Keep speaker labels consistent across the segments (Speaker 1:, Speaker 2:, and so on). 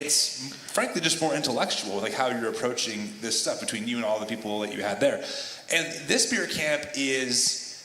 Speaker 1: it's frankly just more intellectual, like how you're approaching this stuff between you and all the people that you had there. And this beer camp is,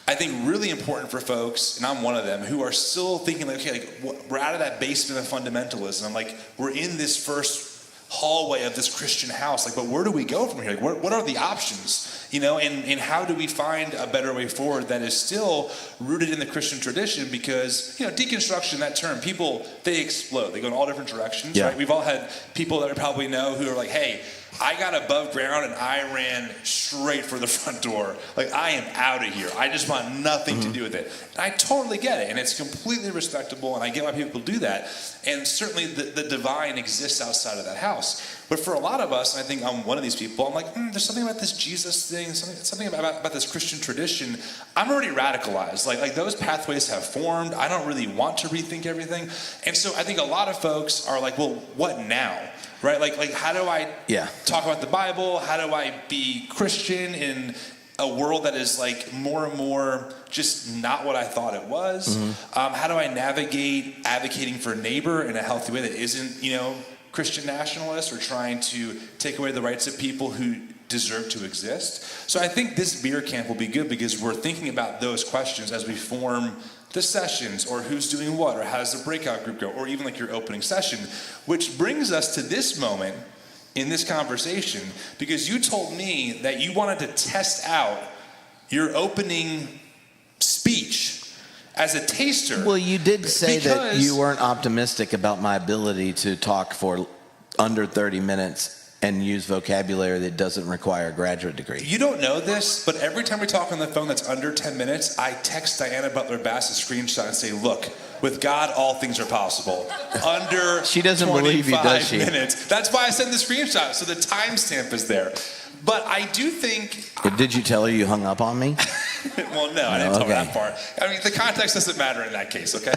Speaker 1: I think, really important for folks, and I'm one of them, who are still thinking, like, okay, like, we're out of that basement of fundamentalism. Like, we're in this first hallway of this Christian house. Like, but where do we go from here? Like, what are the options? You know, and how do we find a better way forward that is still rooted in the Christian tradition? Because, you know, deconstruction, that term, people, they explode. They go in all different directions, right? We've all had people that we probably know who are like, hey, I got above ground and I ran straight for the front door. Like, I am out of here. I just want nothing to do with it. And I totally get it. And it's completely respectable. And I get why people do that. And certainly the divine exists outside of that house. But for a lot of us, and I think I'm one of these people, I'm like, there's something about this Jesus thing, something about this Christian tradition. I'm already radicalized. Like those pathways have formed. I don't really want to rethink everything. And so I think a lot of folks are like, well, what now? Right? Like how do I talk about the Bible? How do I be Christian in a world that is like more and more just not what I thought it was? How do I navigate advocating for a neighbor in a healthy way that isn't, you know, Christian nationalist or trying to take away the rights of people who deserve to exist? So I think this beer camp will be good because we're thinking about those questions as we form the sessions, or who's doing what, or how does the breakout group go, or even like your opening session, which brings us to this moment in this conversation, because you told me that you wanted to test out your opening speech as a taster.
Speaker 2: Well, you did say that you weren't optimistic about my ability to talk for under 30 minutes and use vocabulary that doesn't require a graduate degree.
Speaker 1: You don't know this, but every time we talk on the phone that's under 10 minutes, I text Diana Butler Bass a screenshot and say, look, with God, all things are possible. Under
Speaker 2: she doesn't believe you, does she?
Speaker 1: Minutes. That's why I sent the screenshot, so the timestamp is there. But I do think...
Speaker 2: Did you tell her you hung up on me?
Speaker 1: Well, no, I didn't tell her that part. I mean, the context doesn't matter in that case, okay?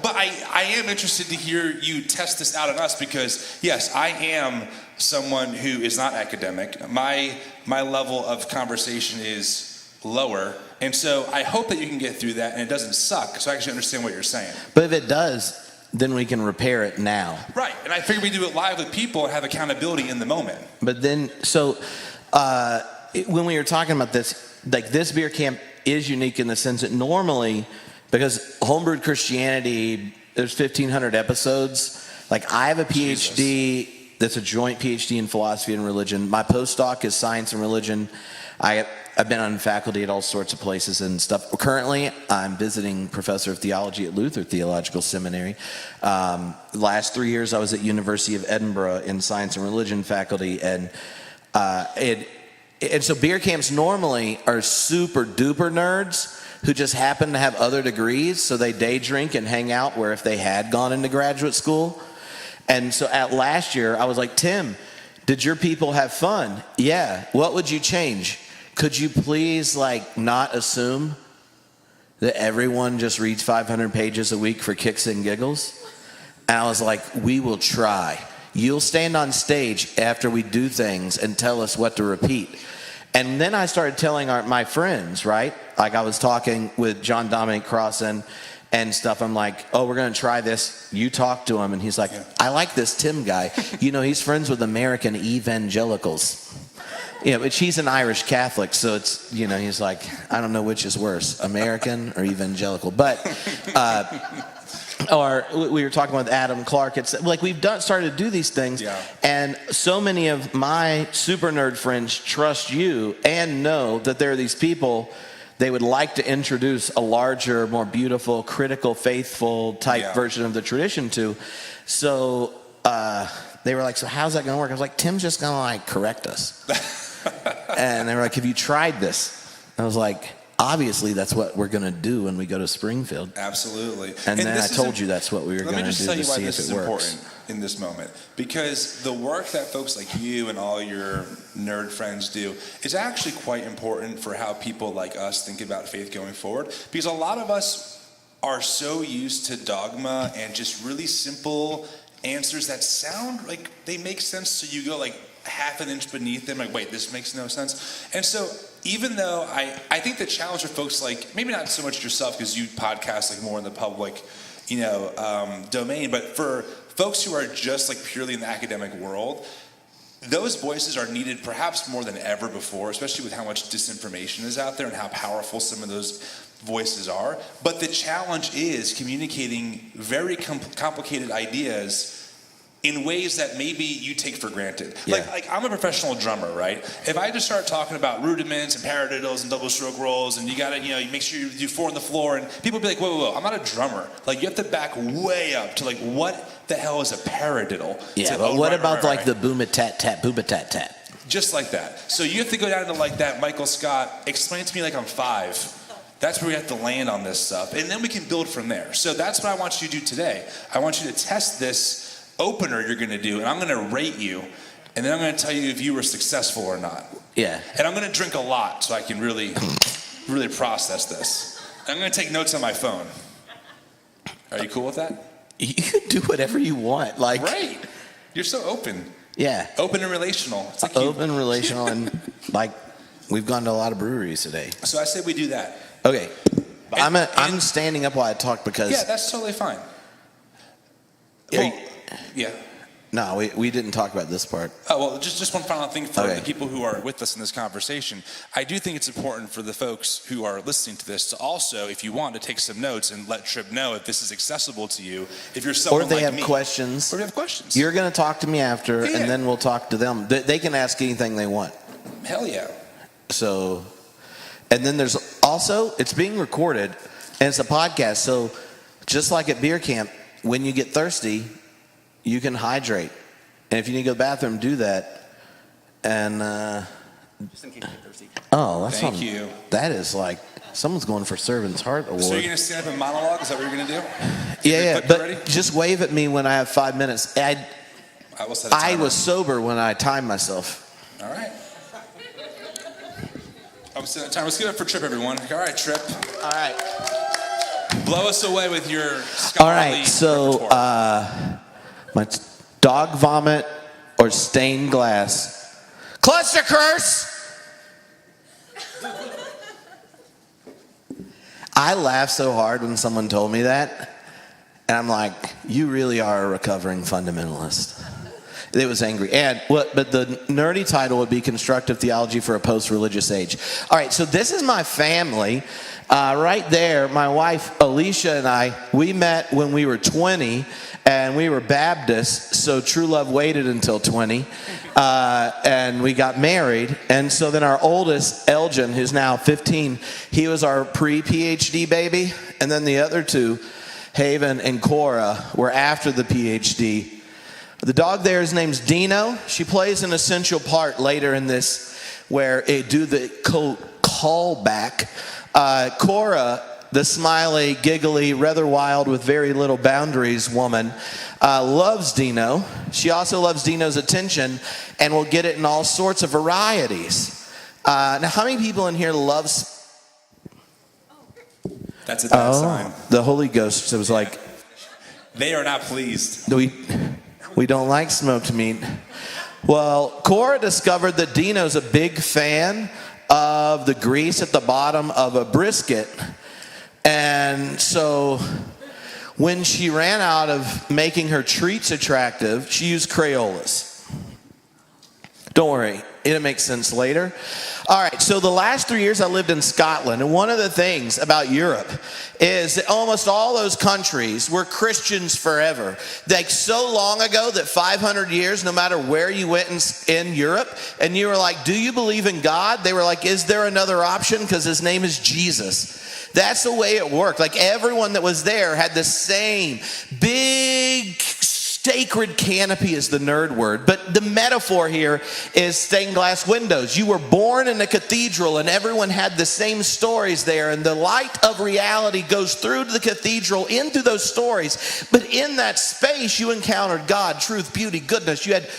Speaker 1: But I am interested to hear you test this out on us because, yes, I am someone who is not academic. My level of conversation is lower. And so I hope that you can get through that and it doesn't suck, so I actually understand what you're saying.
Speaker 2: But if it does, then we can repair it now.
Speaker 1: Right, and I figure we do it live with people and have accountability in the moment.
Speaker 2: But then, when we were talking about this, like this beer camp is unique in the sense that normally, because homebrewed Christianity, there's 1,500 episodes. Like I have a PhD that's a joint PhD in philosophy and religion. My postdoc is science and religion. I've been on faculty at all sorts of places and stuff. Currently, I'm visiting professor of theology at Luther Theological Seminary. The last 3 years, I was at University of Edinburgh in science and religion faculty, and so beer camps normally are super duper nerds who just happen to have other degrees, so they day drink and hang out where if they had gone into graduate school. And so at last year, I was like, Tim, did your people have fun? Yeah. What would you change? Could you please not assume that everyone just reads 500 pages a week for kicks and giggles? And I was like, we will try. You'll stand on stage after we do things and tell us what to repeat. And then I started telling my friends, right? Like I was talking with John Dominic Crossan and stuff. I'm like, oh, we're going to try this. You talk to him. And he's like, I like this Tim guy. You know, he's friends with American evangelicals. Yeah, but she's an Irish Catholic, so it's, you know, he's like, I don't know which is worse, American or evangelical. But, or we were talking with Adam Clark. It's like we've started to do these things, and so many of my super nerd friends trust you and know that there are these people they would like to introduce a larger, more beautiful, critical, faithful type version of the tradition to. So they were like, so how's that going to work? I was like, Tim's just going to correct us. And they were like, have you tried this? I was like, obviously that's what we're going to do when we go to Springfield.
Speaker 1: Absolutely.
Speaker 2: And then I told you that's what we were going to do to see if it works. Let me just tell you why this is important
Speaker 1: in this moment. Because the work that folks like you and all your nerd friends do is actually quite important for how people like us think about faith going forward. Because a lot of us are so used to dogma and just really simple answers that sound like they make sense, so you go half an inch beneath them, wait, this makes no sense. And so even though I think the challenge for folks maybe not so much yourself because you podcast more in the public domain, but for folks who are just like purely in the academic world, those voices are needed perhaps more than ever before, especially with how much disinformation is out there and how powerful some of those voices are. But the challenge is communicating very complicated ideas in ways that maybe you take for granted.
Speaker 2: Yeah.
Speaker 1: Like I'm a professional drummer, right? If I just start talking about rudiments and paradiddles and double stroke rolls, and you gotta, you make sure you do 4 on the floor, and people be like, whoa, I'm not a drummer. Like, you have to back way up to like, what the hell is a paradiddle?
Speaker 2: Yeah,
Speaker 1: like,
Speaker 2: but what
Speaker 1: right,
Speaker 2: about
Speaker 1: right.
Speaker 2: the boom a tat tat, boom a tat tat?
Speaker 1: Just like that. So you have to go down to like that, Michael Scott, explain to me like I'm 5. That's where we have to land on this stuff. And then we can build from there. So that's what I want you to do today. I want you to test this opener you're going to do, and I'm going to rate you, and then I'm going to tell you if you were successful or not.
Speaker 2: Yeah.
Speaker 1: And I'm going to drink a lot so I can really process this. I'm going to take notes on my phone. Are you cool with that?
Speaker 2: You can do whatever you want. Like,
Speaker 1: Great. You're so open.
Speaker 2: Yeah.
Speaker 1: Open and relational. It's like
Speaker 2: Open, relational, and like we've gone to a lot of breweries today.
Speaker 1: So I say we do that.
Speaker 2: Okay. I'm standing up while I talk because...
Speaker 1: Yeah, that's totally fine.
Speaker 2: Well,
Speaker 1: yeah.
Speaker 2: No, we didn't talk about this part.
Speaker 1: Oh, well, just one final thing for
Speaker 2: Okay.
Speaker 1: the people who are with us in this conversation. I do think it's important for the folks who are listening to this to also, if you want, to take some notes and let Tripp know if this is accessible to you. If you're someone
Speaker 2: Or if they
Speaker 1: like
Speaker 2: have
Speaker 1: me.
Speaker 2: questions.
Speaker 1: Or if they have questions.
Speaker 2: You're going to talk to me after,
Speaker 1: Yeah.
Speaker 2: and then we'll talk to them. They can ask anything they want.
Speaker 1: Hell yeah.
Speaker 2: So, and then there's also, it's being recorded, and it's a podcast. So, just like at beer camp, when you get thirsty, you can hydrate. And if you need to go to the bathroom, do that. And,
Speaker 3: Just in case you get thirsty.
Speaker 2: oh, that's
Speaker 1: Thank
Speaker 2: something.
Speaker 1: you.
Speaker 2: That is like, someone's going for Servant's Heart Award.
Speaker 1: So you're going to stand up and monologue? Is that what you're going to do?
Speaker 2: Yeah,
Speaker 1: Clicker
Speaker 2: but
Speaker 1: ready?
Speaker 2: just wave at me when I have 5 minutes.
Speaker 1: I will set a
Speaker 2: I
Speaker 1: timer.
Speaker 2: was sober when I timed myself.
Speaker 1: All right. I'm setting a timer. Let's give it up for Tripp, everyone. All right, Tripp.
Speaker 2: All right.
Speaker 1: Blow us away with your
Speaker 2: All
Speaker 1: scholarly
Speaker 2: right, so
Speaker 1: repertoire.
Speaker 2: my dog vomit or stained glass. Cluster curse! I laughed so hard when someone told me that. And I'm like, you really are a recovering fundamentalist. It was angry. But the nerdy title would be Constructive Theology for a Post-Religious Age. All right, so this is my family. Right there, my wife Alicia and I, we met when we were 20, and we were Baptists, so true love waited until 20, and we got married. And so then our oldest, Elgin, who's now 15, he was our pre-PhD baby, and then the other two, Haven and Cora, were after the PhD. The dog there, his name's Dino. She plays an essential part later in this where it do the callback. Cora, the smiley, giggly, rather wild with very little boundaries woman, loves Dino. She also loves Dino's attention and will get it in all sorts of varieties. Now, how many people in here loves...
Speaker 1: That's a bad sign.
Speaker 2: The Holy Ghost was like...
Speaker 1: They are not pleased.
Speaker 2: We don't like smoked meat. Well, Cora discovered that Dino's a big fan of the grease at the bottom of a brisket. And so when she ran out of making her treats attractive, she used Crayolas. Don't worry, it'll make sense later. All right, so the last 3 years I lived in Scotland, and one of the things about Europe is that almost all those countries were Christians forever. Like so long ago that 500 years, no matter where you went in Europe, and you were like, do you believe in God? They were like, is there another option? Because his name is Jesus. That's the way it worked. Like everyone that was there had the same big sacred canopy is the nerd word, but the metaphor here is stained glass windows. You were born in a cathedral and everyone had the same stories there, and the light of reality goes through to the cathedral into those stories. But in that space you encountered God, truth, beauty, goodness. You had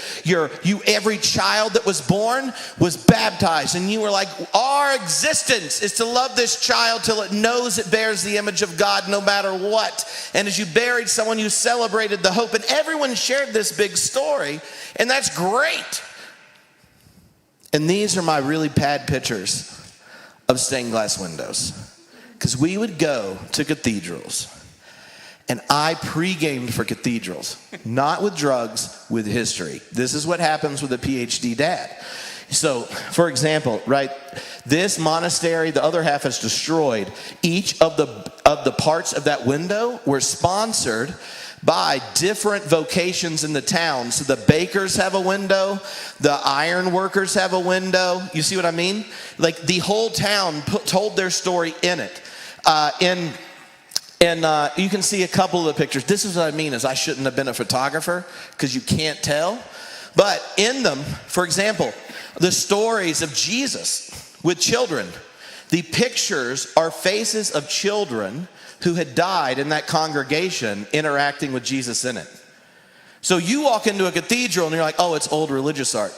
Speaker 2: every child that was born was baptized, and you were like, our existence is to love this child till it knows it bears the image of God no matter what. And as you buried someone, you celebrated the hope, and everyone shared this big story, and that's great. And these are my really bad pictures of stained glass windows, because we would go to cathedrals And I pre-gamed for cathedrals, not with drugs, with history. This is what happens with a PhD dad. So, for example, right, this monastery, the other half is destroyed. Each of the parts of that window were sponsored by different vocations in the town. So the bakers have a window, the iron workers have a window. You see what I mean? Like the whole town told their story in it. And you can see a couple of the pictures. This is what I mean is I shouldn't have been a photographer because you can't tell. But in them, for example, the stories of Jesus with children. The pictures are faces of children who had died in that congregation interacting with Jesus in it. So you walk into a cathedral and you're like, oh, it's old religious art.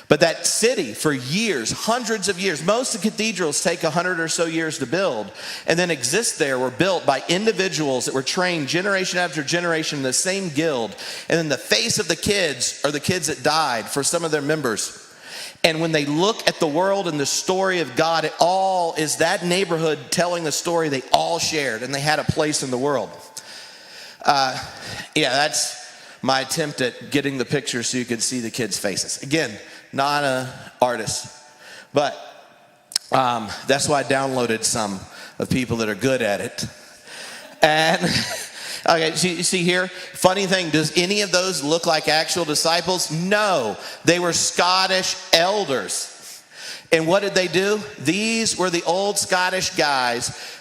Speaker 2: But that city for years, hundreds of years, most of the cathedrals take 100 or so years to build and then exist there, were built by individuals that were trained generation after generation in the same guild. And then the face of the kids are the kids that died for some of their members. And when they look at the world and the story of God, it all is that neighborhood telling the story they all shared and they had a place in the world. That's my attempt at getting the picture so you could see the kids' faces. Again, not an artist, but that's why I downloaded some of people that are good at it. And okay, see here, funny thing, does any of those look like actual disciples? No, they were Scottish elders. And what did they do? These were the old Scottish guys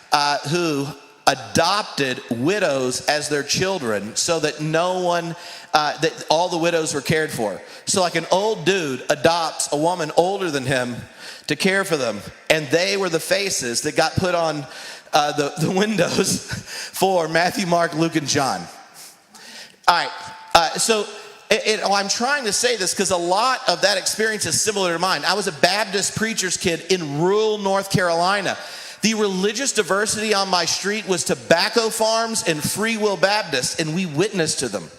Speaker 2: who adopted widows as their children so that that all the widows were cared for. So like an old dude adopts a woman older than him to care for them. And they were the faces that got put on the windows for Matthew, Mark, Luke, and John. All right, I'm trying to say this because a lot of that experience is similar to mine. I was a Baptist preacher's kid in rural North Carolina. The religious diversity on my street was tobacco farms and Free Will Baptists, and we witnessed to them.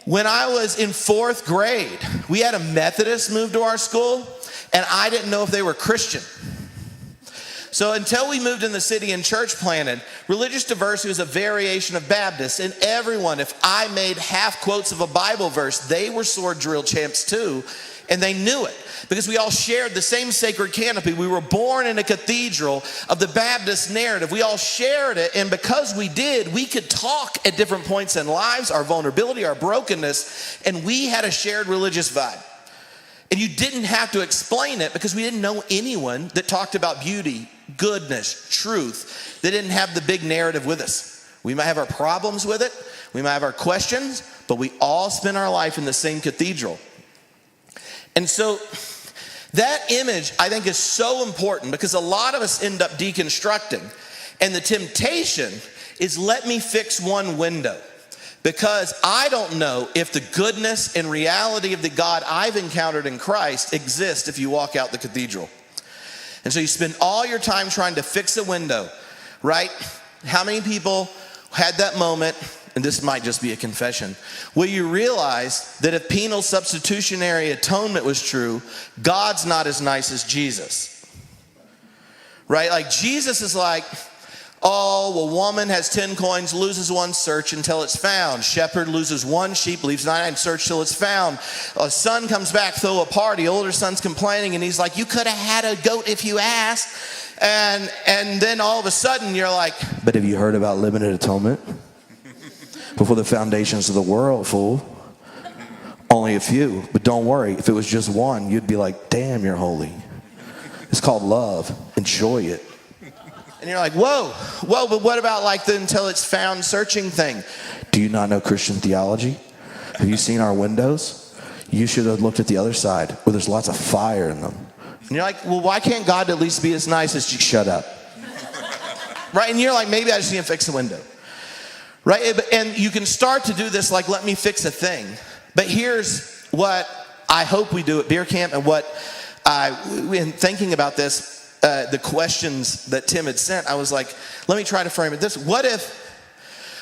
Speaker 2: When I was in 4th grade, we had a Methodist move to our school, and I didn't know if they were Christian. So until we moved in the city and church planted, religious diversity was a variation of Baptists. And everyone, if I made half quotes of a Bible verse, they were sword drill champs too, and they knew it. Because we all shared the same sacred canopy. We were born in a cathedral of the Baptist narrative. We all shared it, and because we did, we could talk at different points in lives, our vulnerability, our brokenness, and we had a shared religious vibe. And you didn't have to explain it because we didn't know anyone that talked about beauty, goodness, truth. They didn't have the big narrative with us. We might have our problems with it. We might have our questions, but we all spent our life in the same cathedral. And so that image, I think, is so important because a lot of us end up deconstructing. And the temptation is let me fix one window. Because I don't know if the goodness and reality of the God I've encountered in Christ exists if you walk out the cathedral. And so you spend all your time trying to fix a window, right? How many people had that moment, and this might just be a confession, where you realize that if penal substitutionary atonement was true, God's not as nice as Jesus, right? Like Jesus is like, oh, a woman has 10 coins, loses one, search until it's found. Shepherd loses one sheep, leaves 99, search till it's found. A son comes back, throw a party. Older son's complaining, and he's like, you could have had a goat if you asked. And then all of a sudden you're like, but have you heard about limited atonement? Before the foundations of the world, fool. Only a few, but don't worry. If it was just one, you'd be like, damn, you're holy. It's called love. Enjoy it. And you're like, whoa, but what about like the until it's found searching thing? Do you not know Christian theology? Have you seen our windows? You should have looked at the other side where there's lots of fire in them. And you're like, well, why can't God at least be as nice as you shut up? Right? And you're like, maybe I just need to fix the window. Right? And you can start to do this like, let me fix a thing. But here's what I hope we do at Beer Camp and what in thinking about this, the questions that Tim had sent, I was like, let me try to frame it this. What if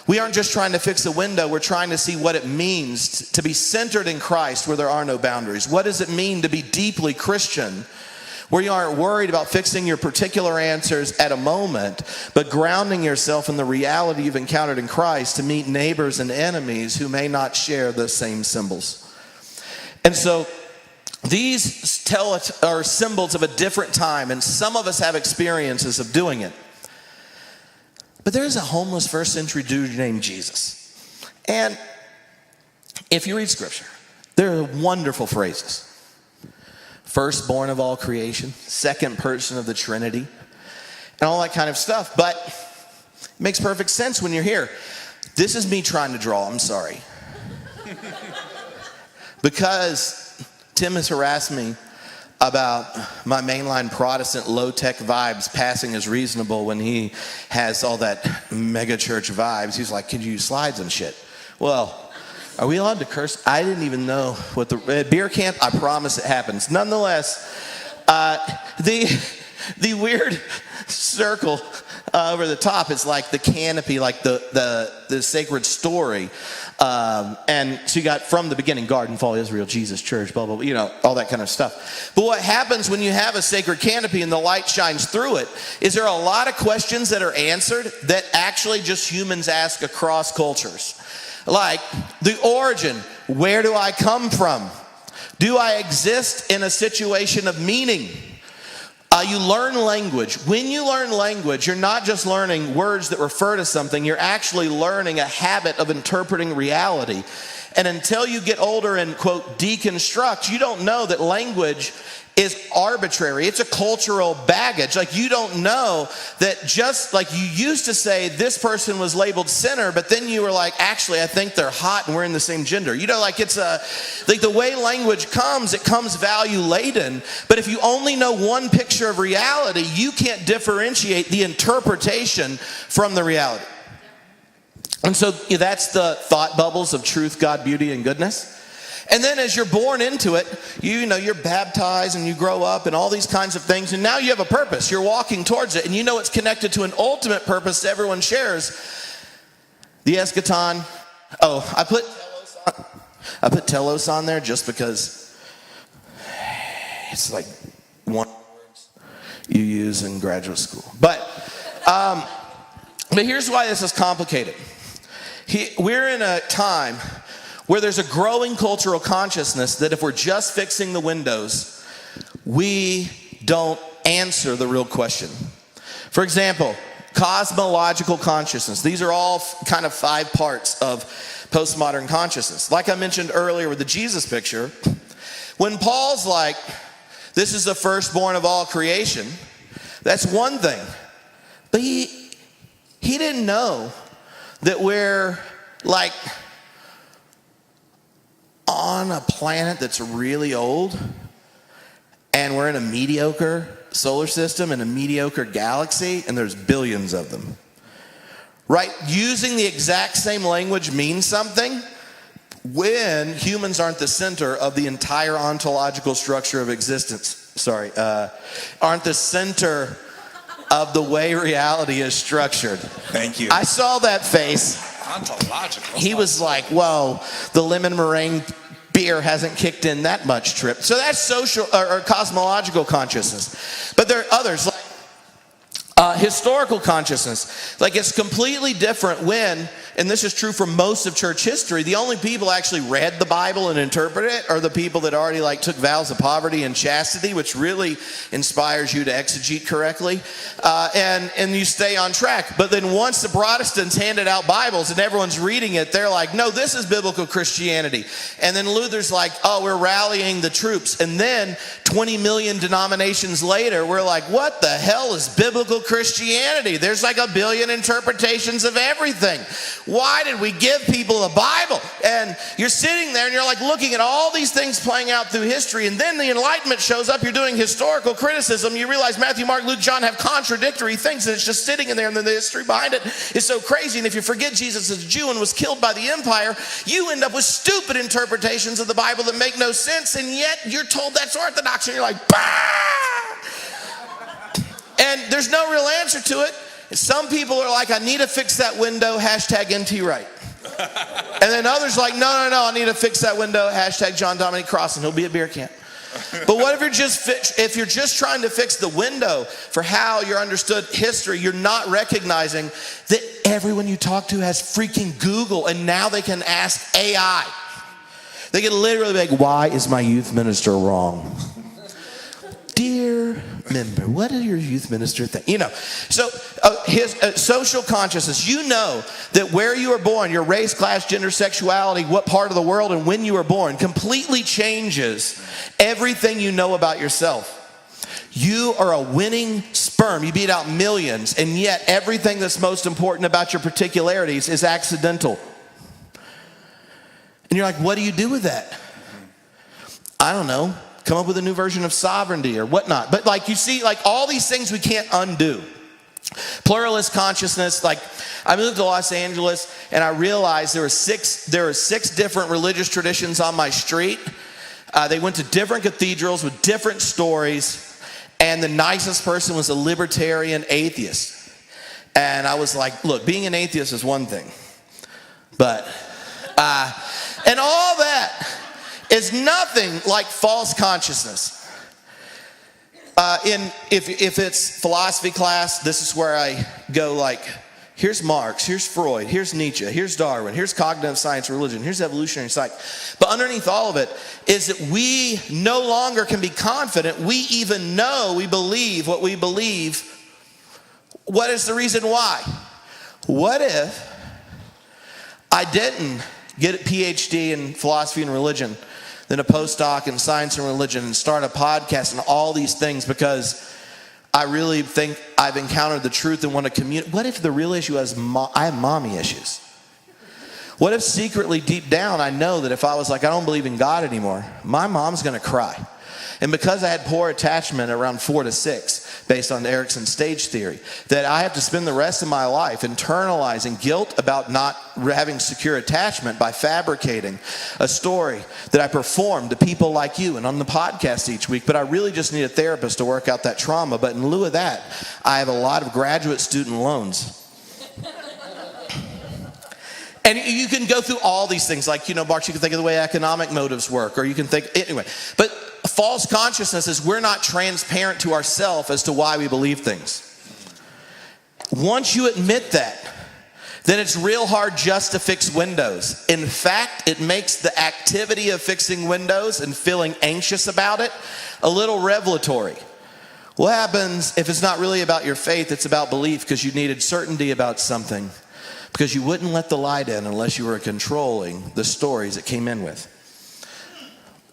Speaker 2: we aren't just trying to fix a window, we're trying to see what it means to be centered in Christ where there are no boundaries? What does it mean to be deeply Christian where you aren't worried about fixing your particular answers at a moment, but grounding yourself in the reality you've encountered in Christ to meet neighbors and enemies who may not share the same symbols. And so these are symbols of a different time, and some of us have experiences of doing it. But there's a homeless first century dude named Jesus. And if you read scripture, there are wonderful phrases. Firstborn of all creation, second person of the Trinity, and all that kind of stuff. But it makes perfect sense when you're here. This is me trying to draw, I'm sorry. Because Tim has harassed me about my mainline Protestant low-tech vibes passing as reasonable when he has all that mega church vibes. He's like, could you use slides and shit? Well, are we allowed to curse? I didn't even know what at beer camp, I promise it happens. Nonetheless, the weird circle over the top is like the canopy, like the sacred story. And so you got from the beginning, Garden, Fall, Israel, Jesus, Church, blah, blah, blah, all that kind of stuff. But what happens when you have a sacred canopy and the light shines through it is there are a lot of questions that are answered that actually just humans ask across cultures. Like the origin, where do I come from? Do I exist in a situation of meaning? You learn language. When you learn language, you're not just learning words that refer to something, you're actually learning a habit of interpreting reality. And until you get older and, quote, deconstruct, you don't know that language is arbitrary. It's a cultural baggage. Like, you don't know that just like you used to say this person was labeled sinner, but then you were like, actually, I think they're hot and we're in the same gender. You know, like it's like the way language comes, it comes value laden. But if you only know one picture of reality, you can't differentiate the interpretation from the reality. And so that's the thought bubbles of truth, God, beauty, and goodness. And then as you're born into it, you know, you're baptized and you grow up and all these kinds of things. And now you have a purpose. You're walking towards it. And you know it's connected to an ultimate purpose that everyone shares. The eschaton. Oh, I put telos on there just because it's like one of the words you use in graduate school. But here's why this is complicated. We're in a time where there's a growing cultural consciousness that if we're just fixing the windows, we don't answer the real question. For example, cosmological consciousness. These are all kind of 5 parts of postmodern consciousness. Like I mentioned earlier with the Jesus picture, when Paul's like, this is the firstborn of all creation, that's one thing. But he didn't know that we're like on a planet that's really old, and we're in a mediocre solar system and a mediocre galaxy, and there's billions of them. Right? Using the exact same language means something when humans aren't the center of the entire ontological structure of existence. Aren't the center of the way reality is structured.
Speaker 1: Thank you.
Speaker 2: I saw that face.
Speaker 1: Ontological.
Speaker 2: He was like, whoa, the lemon meringue beer hasn't kicked in that much trip. So that's social or cosmological consciousness. But there are others, like historical consciousness. Like, it's completely different when, and this is true for most of church history, the only people actually read the Bible and interpret it are the people that already like took vows of poverty and chastity, which really inspires you to exegete correctly, and you stay on track. But then once the Protestants handed out Bibles and everyone's reading it, they're like, no, this is biblical Christianity. And then Luther's like, oh, we're rallying the troops. And then 20 million denominations later, we're like, what the hell is biblical Christianity? There's like a billion interpretations of everything. Why did we give people a Bible? And you're sitting there and you're like looking at all these things playing out through history, and then the Enlightenment shows up, you're doing historical criticism, you realize Matthew, Mark, Luke, John have contradictory things, and it's just sitting in there, and then the history behind it is so crazy. And if you forget Jesus is a Jew and was killed by the empire, you end up with stupid interpretations of the Bible that make no sense, and yet you're told that's orthodox, and you're like, bah! And there's no real answer to it. Some people are like, I need to fix that window, hashtag NT Wright. And then others like, no, I need to fix that window, hashtag John Dominic Crossan. He'll be at beer camp. But what if you're just trying to fix the window for how you're understood history, you're not recognizing that everyone you talk to has freaking Google, and now they can ask AI. They can literally be like, why is my youth minister wrong? Dear member, what does your youth minister think? So his social consciousness, that where you were born, your race, class, gender, sexuality, what part of the world, and when you were born completely changes everything you know about yourself. You are a winning sperm. You beat out millions, and yet everything that's most important about your particularities is accidental. And you're like, what do you do with that? I don't know. Come up with a new version of sovereignty or whatnot. But you see, all these things we can't undo. Pluralist consciousness, I moved to Los Angeles and I realized there were six different religious traditions on my street. They went to different cathedrals with different stories, and the nicest person was a libertarian atheist. And I was like, look, being an atheist is one thing, but, and all that is nothing like false consciousness. If it's philosophy class, this is where I go here's Marx, here's Freud, here's Nietzsche, here's Darwin, here's cognitive science, religion, here's evolutionary psych. But underneath all of it is that we no longer can be confident we even know we believe what we believe. What is the reason why? What if I didn't get a PhD in philosophy and religion, then a postdoc in science and religion, and start a podcast and all these things because I really think I've encountered the truth and want to communicate? What if the real issue is I have mommy issues? What if secretly deep down I know that if I was I don't believe in God anymore, my mom's going to cry? And because I had poor attachment around 4 to 6, based on Erickson's stage theory, that I have to spend the rest of my life internalizing guilt about not having secure attachment by fabricating a story that I perform to people like you and on the podcast each week. But I really just need a therapist to work out that trauma. But in lieu of that, I have a lot of graduate student loans. And you can go through all these things, Mark, you can think of the way economic motives work, or you can think, anyway. But false consciousness is we're not transparent to ourselves as to why we believe things. Once you admit that, then it's real hard just to fix windows. In fact, it makes the activity of fixing windows and feeling anxious about it a little revelatory. What happens if it's not really about your faith, it's about belief because you needed certainty about something? Because you wouldn't let the light in unless you were controlling the stories it came in with.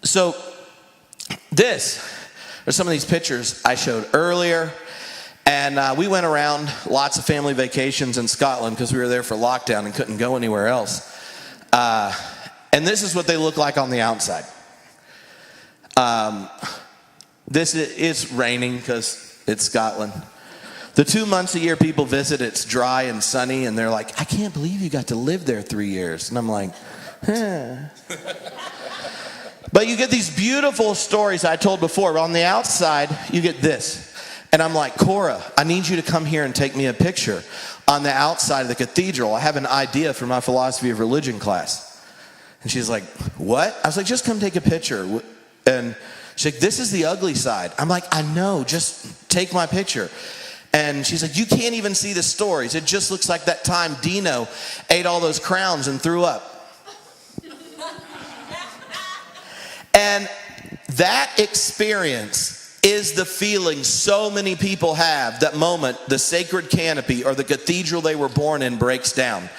Speaker 2: So this are some of these pictures I showed earlier. And we went around lots of family vacations in Scotland because we were there for lockdown and couldn't go anywhere else. And this is what they look like on the outside. This is raining because it's Scotland. The 2 months a year people visit, it's dry and sunny, and they're like, I can't believe you got to live there 3 years. And I'm like, But you get these beautiful stories I told before. On the outside, you get this. And I'm like, Cora, I need you to come here and take me a picture on the outside of the cathedral. I have an idea for my philosophy of religion class. And she's like, what? I was like, just come take a picture. And she's like, this is the ugly side. I'm like, I know, just take my picture. And she's like, you can't even see the stories. It just looks like that time Dino ate all those crowns and threw up. And that experience is the feeling so many people have that moment the sacred canopy or the cathedral they were born in breaks down.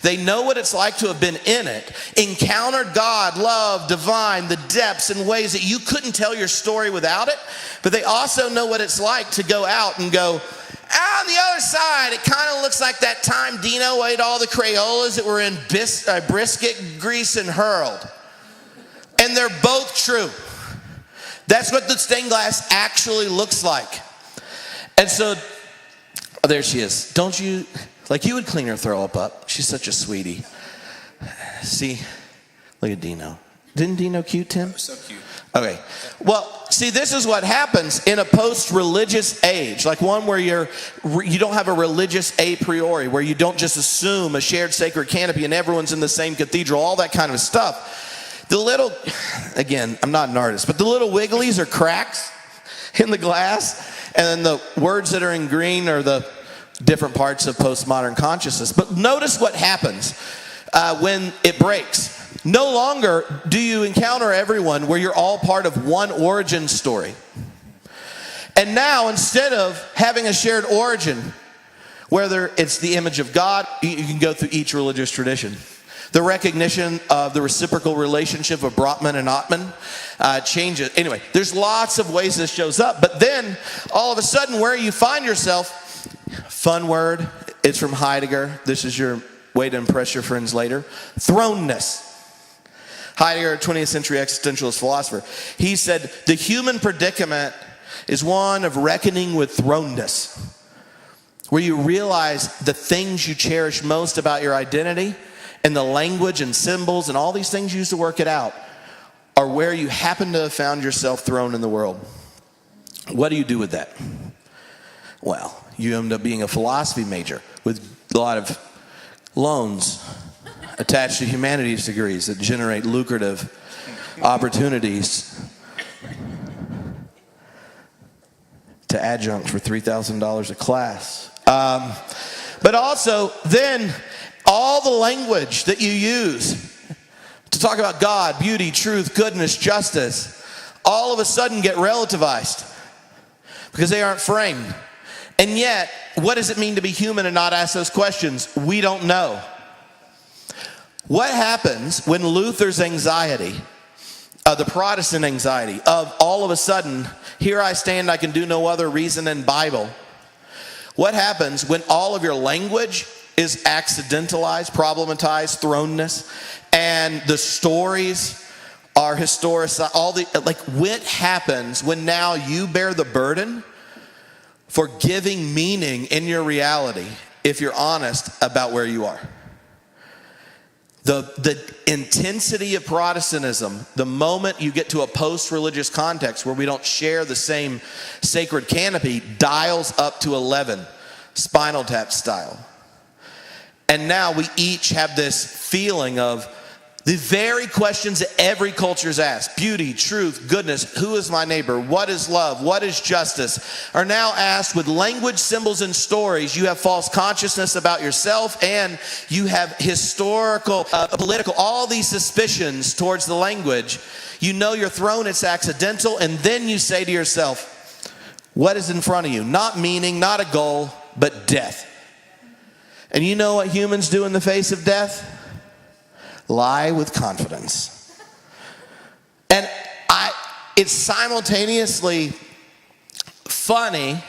Speaker 2: They know what it's like to have been in it, encountered God, love, divine, the depths in ways that you couldn't tell your story without it. But they also know what it's like to go out and go, on the other side, it kind of looks like that time Dino ate all the Crayolas that were in brisket grease and hurled. And they're both true. That's what the stained glass actually looks like. And so, oh, there she is. Don't you, you would clean her throw up. She's such a sweetie. See, look at Dino. Didn't Dino cute, Tim?
Speaker 1: Oh, so cute.
Speaker 2: Okay. Well, see, this is what happens in a post-religious age, like one where you don't have a religious a priori, where you don't just assume a shared sacred canopy and everyone's in the same cathedral, all that kind of stuff. again, I'm not an artist, but the little wigglies are cracks in the glass, and then the words that are in green are the different parts of postmodern consciousness. But notice what happens when it breaks. No longer do you encounter everyone where you're all part of one origin story. And now, instead of having a shared origin, whether it's the image of God, you can go through each religious tradition. The recognition of the reciprocal relationship of Brahman and Atman changes. Anyway, there's lots of ways this shows up. But then, all of a sudden, where you find yourself, fun word, it's from Heidegger. This is your way to impress your friends later. Throneness. Heidegger, 20th century existentialist philosopher. He said, the human predicament is one of reckoning with throneness, where you realize the things you cherish most about your identity and the language and symbols and all these things you use to work it out are where you happen to have found yourself thrown in the world. What do you do with that? Well, you end up being a philosophy major with a lot of loans attached to humanities degrees that generate lucrative opportunities to adjunct for $3,000 a class. But also, then, all the language that you use to talk about God, beauty, truth, goodness, justice, all of a sudden get relativized because they aren't framed. And yet, what does it mean to be human and not ask those questions? We don't know. What happens when Luther's anxiety, the Protestant anxiety of all of a sudden, here I stand, I can do no other reason than Bible. What happens when all of your language is accidentalized, problematized, thrownness, and the stories are historicized? What happens when now you bear the burden for giving meaning in your reality if you're honest about where you are? The intensity of Protestantism, the moment you get to a post-religious context where we don't share the same sacred canopy, dials up to 11, Spinal Tap style. And now we each have this feeling of the very questions that every culture is asked, beauty, truth, goodness, who is my neighbor, what is love, what is justice, are now asked with language, symbols, and stories. You have false consciousness about yourself, and you have historical, political, all these suspicions towards the language. You know you're thrown, it's accidental, and then you say to yourself, what is in front of you? Not meaning, not a goal, but death. And you know what humans do in the face of death? Lie with confidence. And it's simultaneously funny,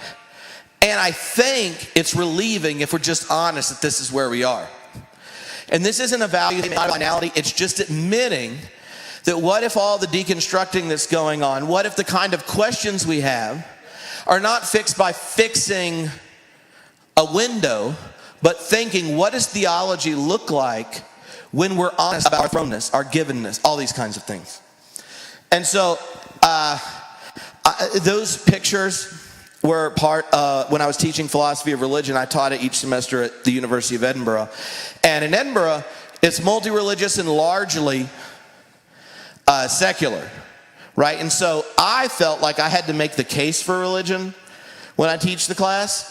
Speaker 2: and I think it's relieving if we're just honest that this is where we are. And this isn't a value, not a finality, it's just admitting that what if all the deconstructing that's going on, what if the kind of questions we have are not fixed by fixing a window, but thinking, what does theology look like when we're honest about our thrownness, our givenness, all these kinds of things. And so those pictures were part, when I was teaching philosophy of religion, I taught it each semester at the University of Edinburgh. And in Edinburgh, it's multi-religious and largely secular, right? And so I felt like I had to make the case for religion when I teach the class.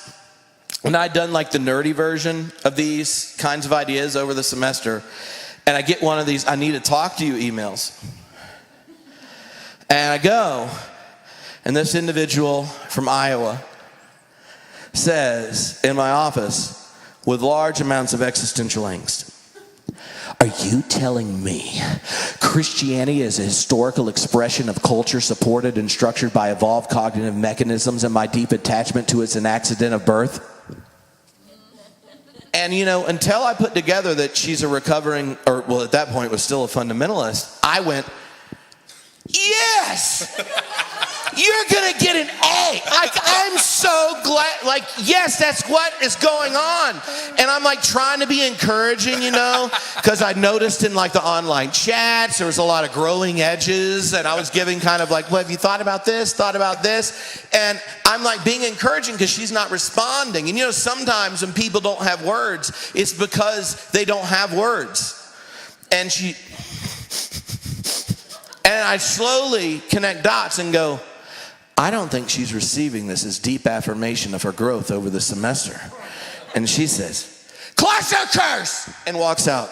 Speaker 2: And I'd done like the nerdy version of these kinds of ideas over the semester. And I get one of these, I need to talk to you emails. And I go, and this individual from Iowa says in my office with large amounts of existential angst, are you telling me Christianity is a historical expression of culture supported and structured by evolved cognitive mechanisms and my deep attachment to it's an accident of birth? And, you know, until I put together that she's a recovering, or well, at that point was still a fundamentalist, I went, yes! You're going to get an A. I'm so glad. Like, yes, that's what is going on. And I'm like trying to be encouraging, you know, because I noticed in like the online chats, there was a lot of growing edges. And I was giving kind of like, well, have you thought about this, thought about this? And I'm like being encouraging because she's not responding. And, you know, sometimes when people don't have words, it's because they don't have words. And she... And I slowly connect dots and go, I don't think she's receiving this as deep affirmation of her growth over the semester. And she says, cluster curse, and walks out.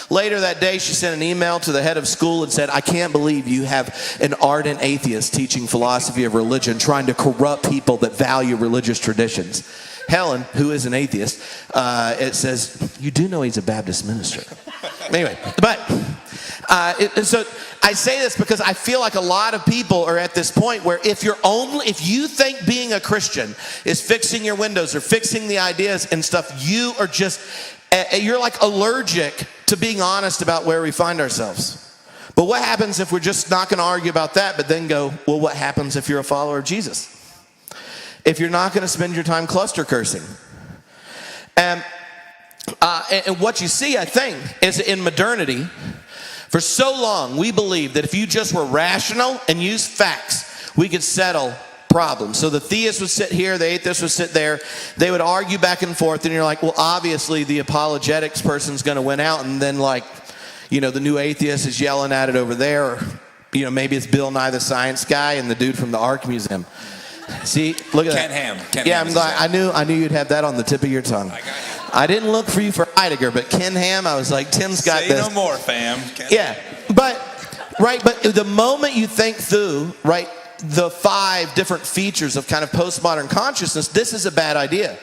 Speaker 2: Later that day, she sent an email to the head of school and said, I can't believe you have an ardent atheist teaching philosophy of religion, trying to corrupt people that value religious traditions. Helen, who is an atheist, it says, you do know he's a Baptist minister. Anyway, but so I say this because I feel like a lot of people are at this point where if you think being a Christian is fixing your windows or fixing the ideas and stuff, you're like allergic to being honest about where we find ourselves. But what happens if we're just not going to argue about that, but then go, well, what happens if you're a follower of Jesus? If you're not going to spend your time cluster cursing. And what you see, I think, is in modernity, for so long, we believed that if you just were rational and used facts, we could settle problems. So the theist would sit here, the atheist would sit there, they would argue back and forth, and you're like, well, obviously the apologetics person's going to win out, and then the new atheist is yelling at it over there, or maybe it's Bill Nye the Science Guy and the dude from the Ark Museum. See, look at that.
Speaker 1: Ken
Speaker 2: yeah,
Speaker 1: Ham
Speaker 2: I'm glad. I knew you'd have that on the tip of your tongue.
Speaker 1: I got you.
Speaker 2: I didn't look for you for Heidegger, but Ken Ham, I was like, Tim's got
Speaker 1: Say
Speaker 2: this.
Speaker 1: no more, fam.
Speaker 2: Yeah, but the moment you think through, the 5 different features of kind of postmodern consciousness, this is a bad idea.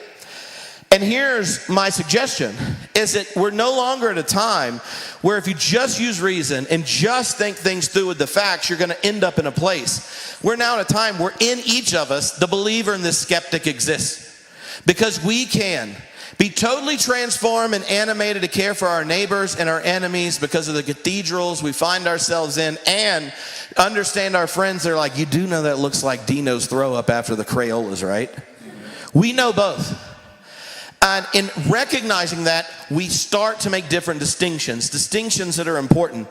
Speaker 2: And here's my suggestion, is that we're no longer at a time where if you just use reason and just think things through with the facts, you're going to end up in a place. We're now at a time where in each of us, the believer and the skeptic exists. Because we can be totally transformed and animated to care for our neighbors and our enemies because of the cathedrals we find ourselves in, and understand our friends that are like, you do know that looks like Dino's throw up after the Crayolas, right? We know both. And in recognizing that, we start to make different distinctions that are important.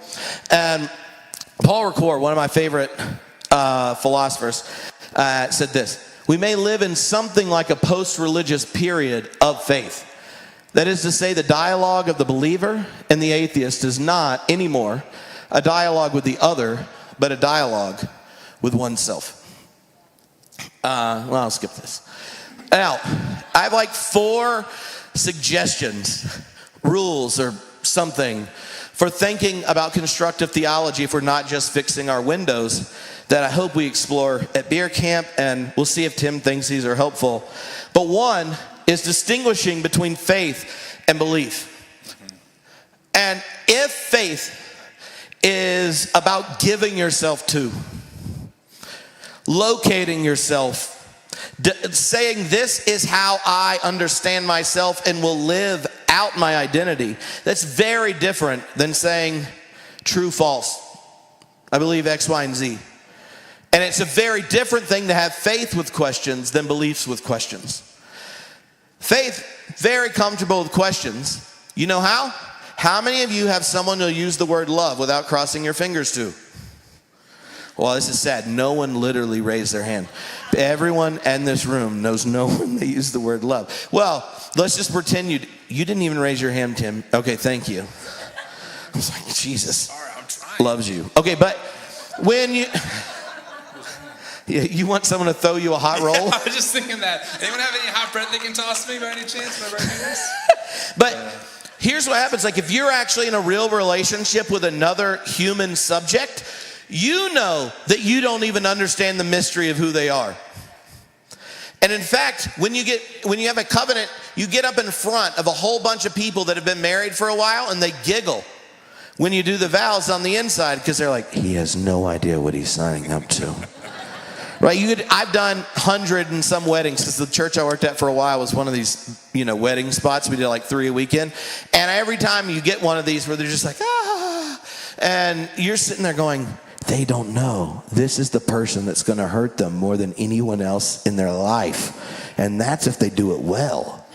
Speaker 2: And Paul Ricoeur, one of my favorite philosophers, said this: we may live in something like a post-religious period of faith. That is to say, the dialogue of the believer and the atheist is not anymore a dialogue with the other, but a dialogue with oneself. I'll skip this. Now, I have 4 suggestions, rules or something, for thinking about constructive theology if we're not just fixing our windows, that I hope we explore at beer camp, and we'll see if Tim thinks these are helpful. But one is distinguishing between faith and belief. And if faith is about giving yourself to, locating yourself, saying this is how I understand myself and will live out my identity, that's very different than saying true, false. I believe X, Y, and Z. And it's a very different thing to have faith with questions than beliefs with questions. Faith, very comfortable with questions. You know how? How many of you have someone who'll use the word love without crossing your fingers to? Well, this is sad. No one literally raised their hand. Everyone in this room knows no one that used the word love. Well, let's just pretend you didn't even raise your hand, Tim. Okay, thank you. I was like, Jesus.
Speaker 1: Sorry, I'm trying.
Speaker 2: Loves you. Okay, but when you... You want someone to throw you a hot roll?
Speaker 1: I was just thinking that. Anyone have any hot bread they can toss me by any chance whenever I do this?
Speaker 2: But here's what happens. If you're actually in a real relationship with another human subject, you know that you don't even understand the mystery of who they are. And in fact, when you have a covenant, you get up in front of a whole bunch of people that have been married for a while, and they giggle when you do the vows on the inside, because they're like, he has no idea what he's signing up to. Right? I've done 100 and some weddings, because the church I worked at for a while was one of these, wedding spots. We did 3 a weekend. And every time you get one of these where they're just like, ah, and you're sitting there going, they don't know. This is the person that's going to hurt them more than anyone else in their life. And that's if they do it well.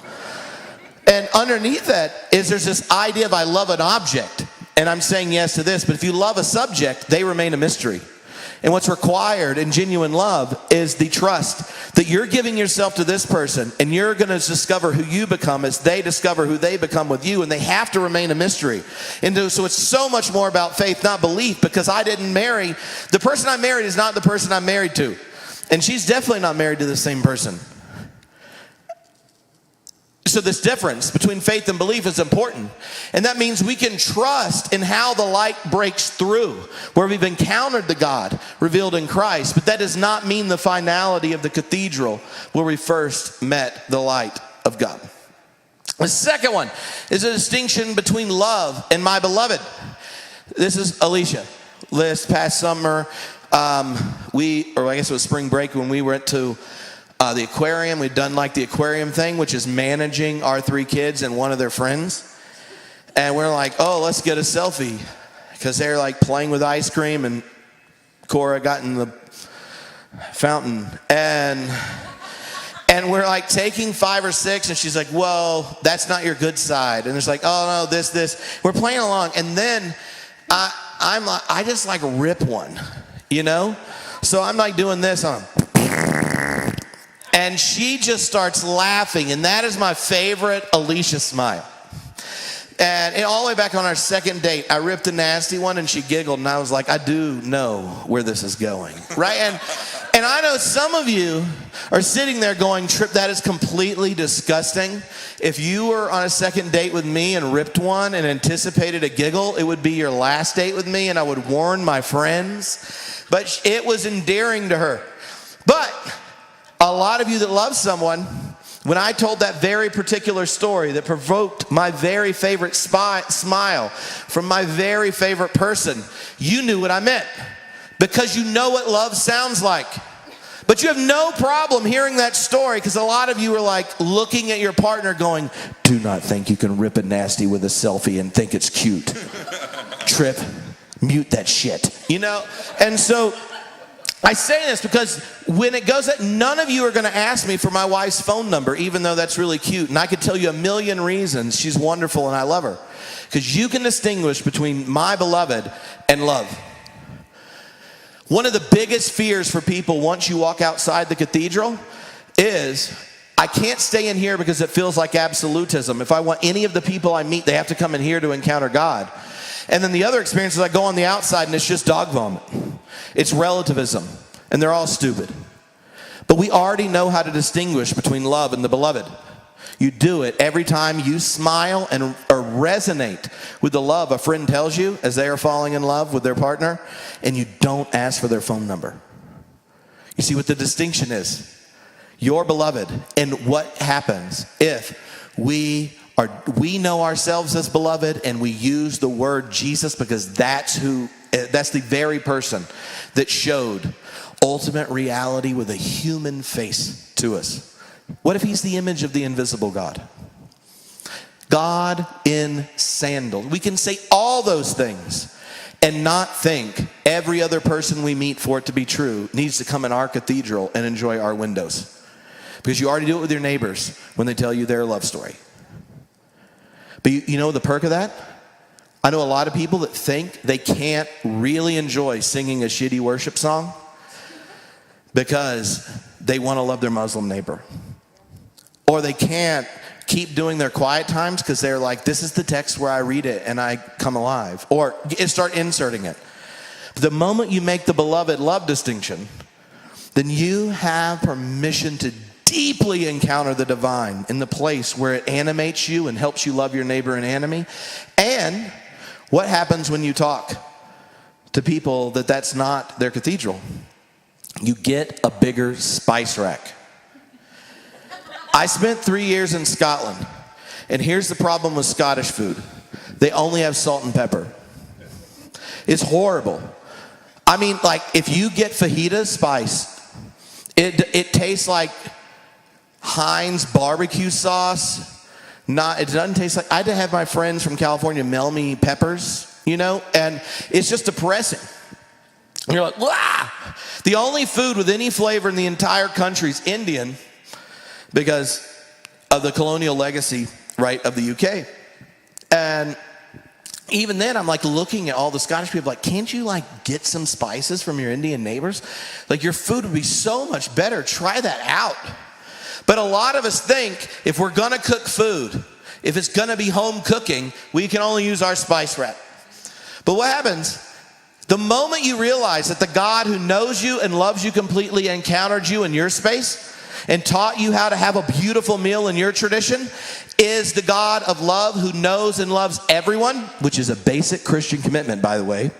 Speaker 2: And underneath that is there's this idea of I love an object. And I'm saying yes to this, but if you love a subject, they remain a mystery. And what's required in genuine love is the trust that you're giving yourself to this person, and you're going to discover who you become as they discover who they become with you, and they have to remain a mystery. And so it's so much more about faith, not belief, because I didn't marry. The person I married is not the person I'm married to. And she's definitely not married to the same person. So this difference between faith and belief is important. And that means we can trust in how the light breaks through, where we've encountered the God revealed in Christ. But that does not mean the finality of the cathedral where we first met the light of God. The second one is a distinction between love and my beloved. This is Alicia. This past summer, I guess it was spring break when we went to the aquarium. We'd done like the aquarium thing, which is managing our 3 kids and one of their friends. And we're like, oh, let's get a selfie. Because they're like playing with ice cream, and Cora got in the fountain. And we're like taking 5 or 6, and she's like, well, that's not your good side. And it's like, oh no, this. We're playing along. And then I just like rip one, you know? So I'm like doing this on. And she just starts laughing, and that is my favorite Alicia smile. And all the way back on our second date, I ripped a nasty one, and she giggled, and I was like, I do know where this is going, right? And I know some of you are sitting there going, Tripp, that is completely disgusting. If you were on a second date with me and ripped one and anticipated a giggle, it would be your last date with me, and I would warn my friends. But it was endearing to her. But a lot of you that love someone, when I told that very particular story that provoked my very favorite smile from my very favorite person, you knew what I meant, because you know what love sounds like. But you have no problem hearing that story, because a lot of you are like looking at your partner going, do not think you can rip a nasty with a selfie and think it's cute. Tripp, mute that shit, you know? And so I say this because when it goes that, none of you are going to ask me for my wife's phone number, even though that's really cute. And I could tell you a million reasons she's wonderful and I love her. Because you can distinguish between my beloved and love. One of the biggest fears for people once you walk outside the cathedral is, I can't stay in here because it feels like absolutism. If I want any of the people I meet, they have to come in here to encounter God. And then the other experience is I go on the outside and it's just dog vomit. It's relativism, and they're all stupid. But we already know how to distinguish between love and the beloved. You do it every time you smile and or resonate with the love a friend tells you as they are falling in love with their partner, and you don't ask for their phone number. You see what the distinction is? Your beloved. And what happens if we know ourselves as beloved and we use the word Jesus, because that's the very person that showed ultimate reality with a human face to us. What if he's the image of the invisible God? God in sandals. We can say all those things and not think every other person we meet, for it to be true, needs to come in our cathedral and enjoy our windows. Because you already do it with your neighbors when they tell you their love story. But you know the perk of that? I know a lot of people that think they can't really enjoy singing a shitty worship song because they want to love their Muslim neighbor. Or they can't keep doing their quiet times because they're like, this is the text where I read it and I come alive. Or start inserting it. But the moment you make the beloved love distinction, then you have permission to deeply encounter the divine in the place where it animates you and helps you love your neighbor and enemy. And what happens when you talk to people that's not their cathedral? You get a bigger spice rack. I spent 3 years in Scotland, and here's the problem with Scottish food. They only have salt and pepper. It's horrible. I mean, like, if you get fajita spice, it tastes like Heinz barbecue sauce. It doesn't taste like, I had to have my friends from California mail me peppers, you know, and it's just depressing. And you're like, wah! The only food with any flavor in the entire country is Indian, because of the colonial legacy, right, of the UK. And even then, I'm like looking at all the Scottish people like, can't you like get some spices from your Indian neighbors? Like your food would be so much better. Try that out. But a lot of us think if we're gonna cook food, if it's gonna be home cooking, we can only use our spice rack. But what happens? The moment you realize that the God who knows you and loves you completely encountered you in your space and taught you how to have a beautiful meal in your tradition is the God of love who knows and loves everyone, which is a basic Christian commitment, by the way,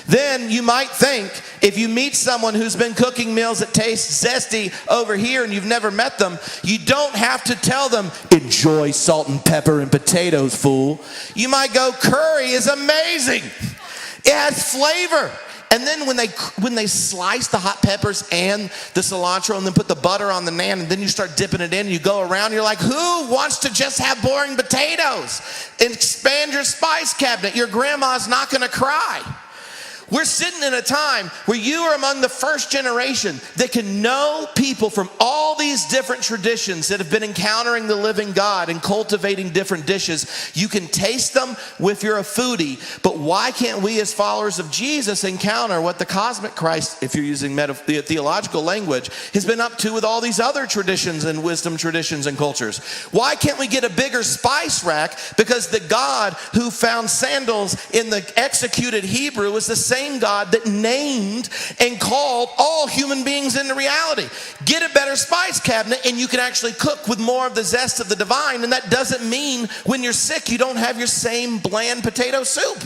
Speaker 2: then you might think if you meet someone who's been cooking meals that taste zesty over here and you've never met them, you don't have to tell them, enjoy salt and pepper and potatoes, fool. You might go, curry is amazing. It has flavor. And then when they slice the hot peppers and the cilantro and then put the butter on the naan and then you start dipping it in and you go around, you're like, who wants to just have boring potatoes? Expand your spice cabinet. Your grandma's not going to cry. We're sitting in a time where you are among the first generation that can know people from all these different traditions that have been encountering the living God and cultivating different dishes. You can taste them if you're a foodie, but why can't we as followers of Jesus encounter what the cosmic Christ, if you're using theological language, has been up to with all these other traditions and wisdom traditions and cultures? Why can't we get a bigger spice rack? Because the God who found sandals in the executed Hebrew is the same God that named and called all human beings into reality. Get a better spice cabinet and you can actually cook with more of the zest of the divine. And that doesn't mean when you're sick you don't have your same bland potato soup.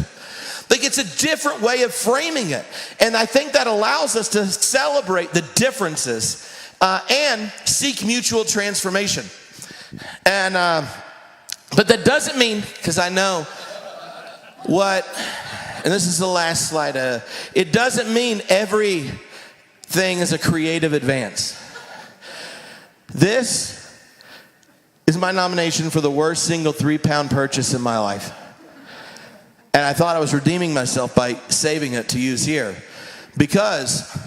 Speaker 2: Like it's a different way of framing it. And I think that allows us to celebrate the differences and seek mutual transformation. And but that doesn't mean, because I know what, and this is the last slide, it doesn't mean everything is a creative advance. This is my nomination for the worst single 3-pound purchase in my life. And I thought I was redeeming myself by saving it to use here. Because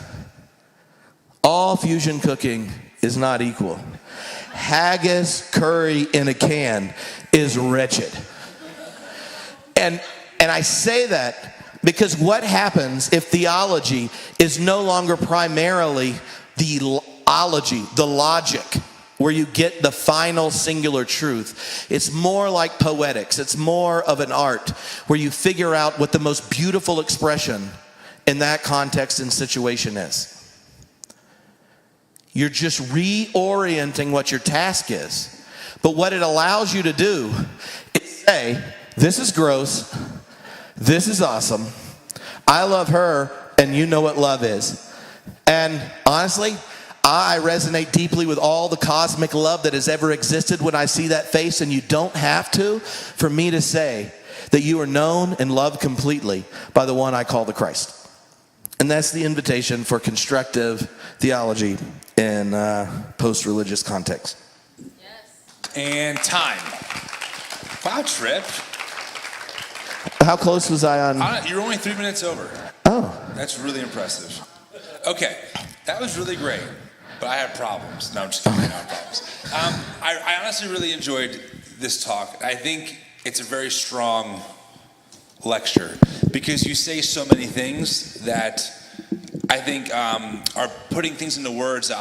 Speaker 2: all fusion cooking is not equal. Haggis curry in a can is wretched. And I say that because what happens if theology is no longer primarily the ology, the logic, where you get the final singular truth? It's more like poetics. It's more of an art where you figure out what the most beautiful expression in that context and situation is. You're just reorienting what your task is. But what it allows you to do is say, this is gross. This is awesome. I love her, and you know what love is. And honestly, I resonate deeply with all the cosmic love that has ever existed when I see that face, and you don't have to for me to say that you are known and loved completely by the one I call the Christ. And that's the invitation for constructive theology in post-religious context.
Speaker 1: Yes. And time. Wow, Trip.
Speaker 2: How close was I on?
Speaker 1: You're only 3 minutes over.
Speaker 2: Oh.
Speaker 1: That's really impressive. Okay, that was really great, but I have problems. No, I'm just kidding. I don't have problems. I honestly really enjoyed this talk. I think it's a very strong lecture because you say so many things that I think are putting things into words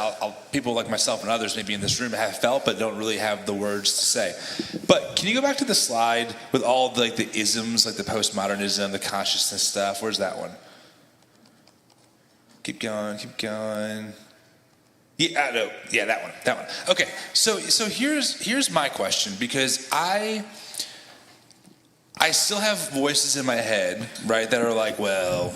Speaker 1: people like myself and others maybe in this room have felt but don't really have the words to say. But can you go back to the slide with all the isms, like the postmodernism, the consciousness stuff? Where's that one? Keep going. Yeah, no, yeah, that one. Okay, so here's my question, because I still have voices in my head, right, that are like, well,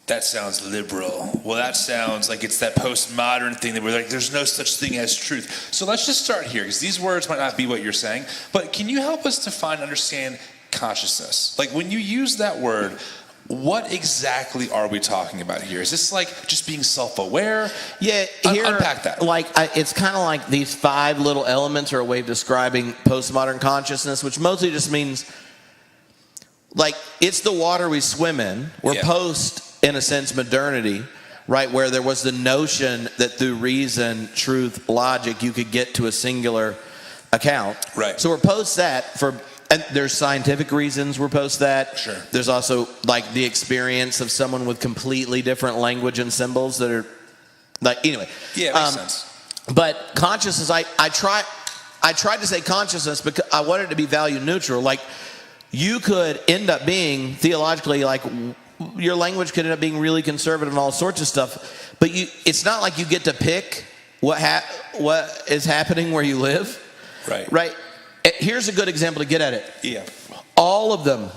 Speaker 1: that sounds liberal. Well, that sounds like it's that postmodern thing that we're like, there's no such thing as truth. So let's just start here, because these words might not be what you're saying, but can you help us define and understand consciousness? Like when you use that word, what exactly are we talking about here? Is this like just being self-aware?
Speaker 2: Yeah, here,
Speaker 1: unpack that.
Speaker 2: It's kind of like these 5 little elements are a way of describing postmodern consciousness, which mostly just means like it's the water we swim in. We're post, in a sense, modernity, right, where there was the notion that through reason, truth, logic, you could get to a singular account.
Speaker 1: Right.
Speaker 2: So we're post that for And there's scientific reasons we're post that.
Speaker 1: Sure.
Speaker 2: There's also like the experience of someone with completely different language and symbols that are like, anyway.
Speaker 1: Yeah, it makes sense.
Speaker 2: But consciousness, I tried to say consciousness because I wanted it to be value neutral. Like, you could end up being theologically, like, your language could end up being really conservative and all sorts of stuff. But it's not like you get to pick what is happening where you live.
Speaker 1: Right.
Speaker 2: Right. Here's a good example to get at it.
Speaker 1: Yeah.
Speaker 2: All of them,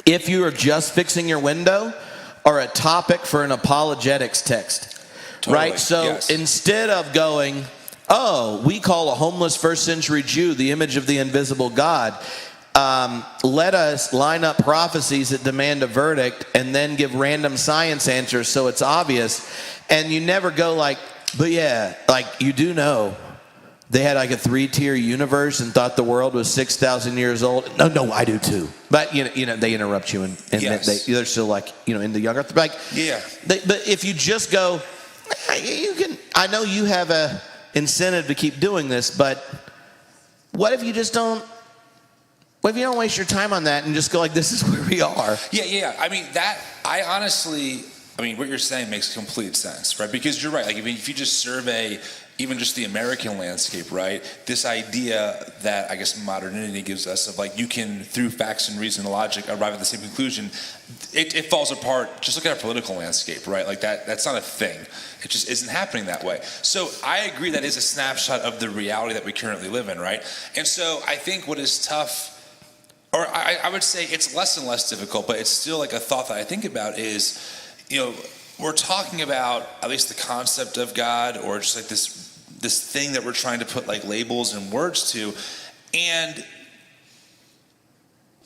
Speaker 2: if you are just fixing your window, are a topic for an apologetics text.
Speaker 1: Totally.
Speaker 2: Right? So
Speaker 1: yes.
Speaker 2: instead of going, oh, we call a homeless first century Jew the image of the invisible God, let us line up prophecies that demand a verdict and then give random science answers so it's obvious. And you never go like, but yeah, like, you do know they had like a 3-tier universe and thought the world was 6,000 years old. No, I do too. But you know they interrupt you and
Speaker 1: yes.
Speaker 2: they're still like, in the younger, like,
Speaker 1: yeah.
Speaker 2: But if you just go, you can. I know you have a incentive to keep doing this, but what if you just don't? What if you don't waste your time on that and just go like, this is where we are?
Speaker 1: Yeah. I mean, what you're saying makes complete sense, right? Because you're right. Like, if you just survey even just the American landscape, right? This idea that I guess modernity gives us of like, you can, through facts and reason and logic, arrive at the same conclusion. It falls apart. Just look at our political landscape, right? Like that's not a thing. It just isn't happening that way. So I agree that is a snapshot of the reality that we currently live in, right? And so I think what is tough, or I would say it's less and less difficult, but it's still like a thought that I think about is, we're talking about at least the concept of God, or just like this thing that we're trying to put like labels and words to. And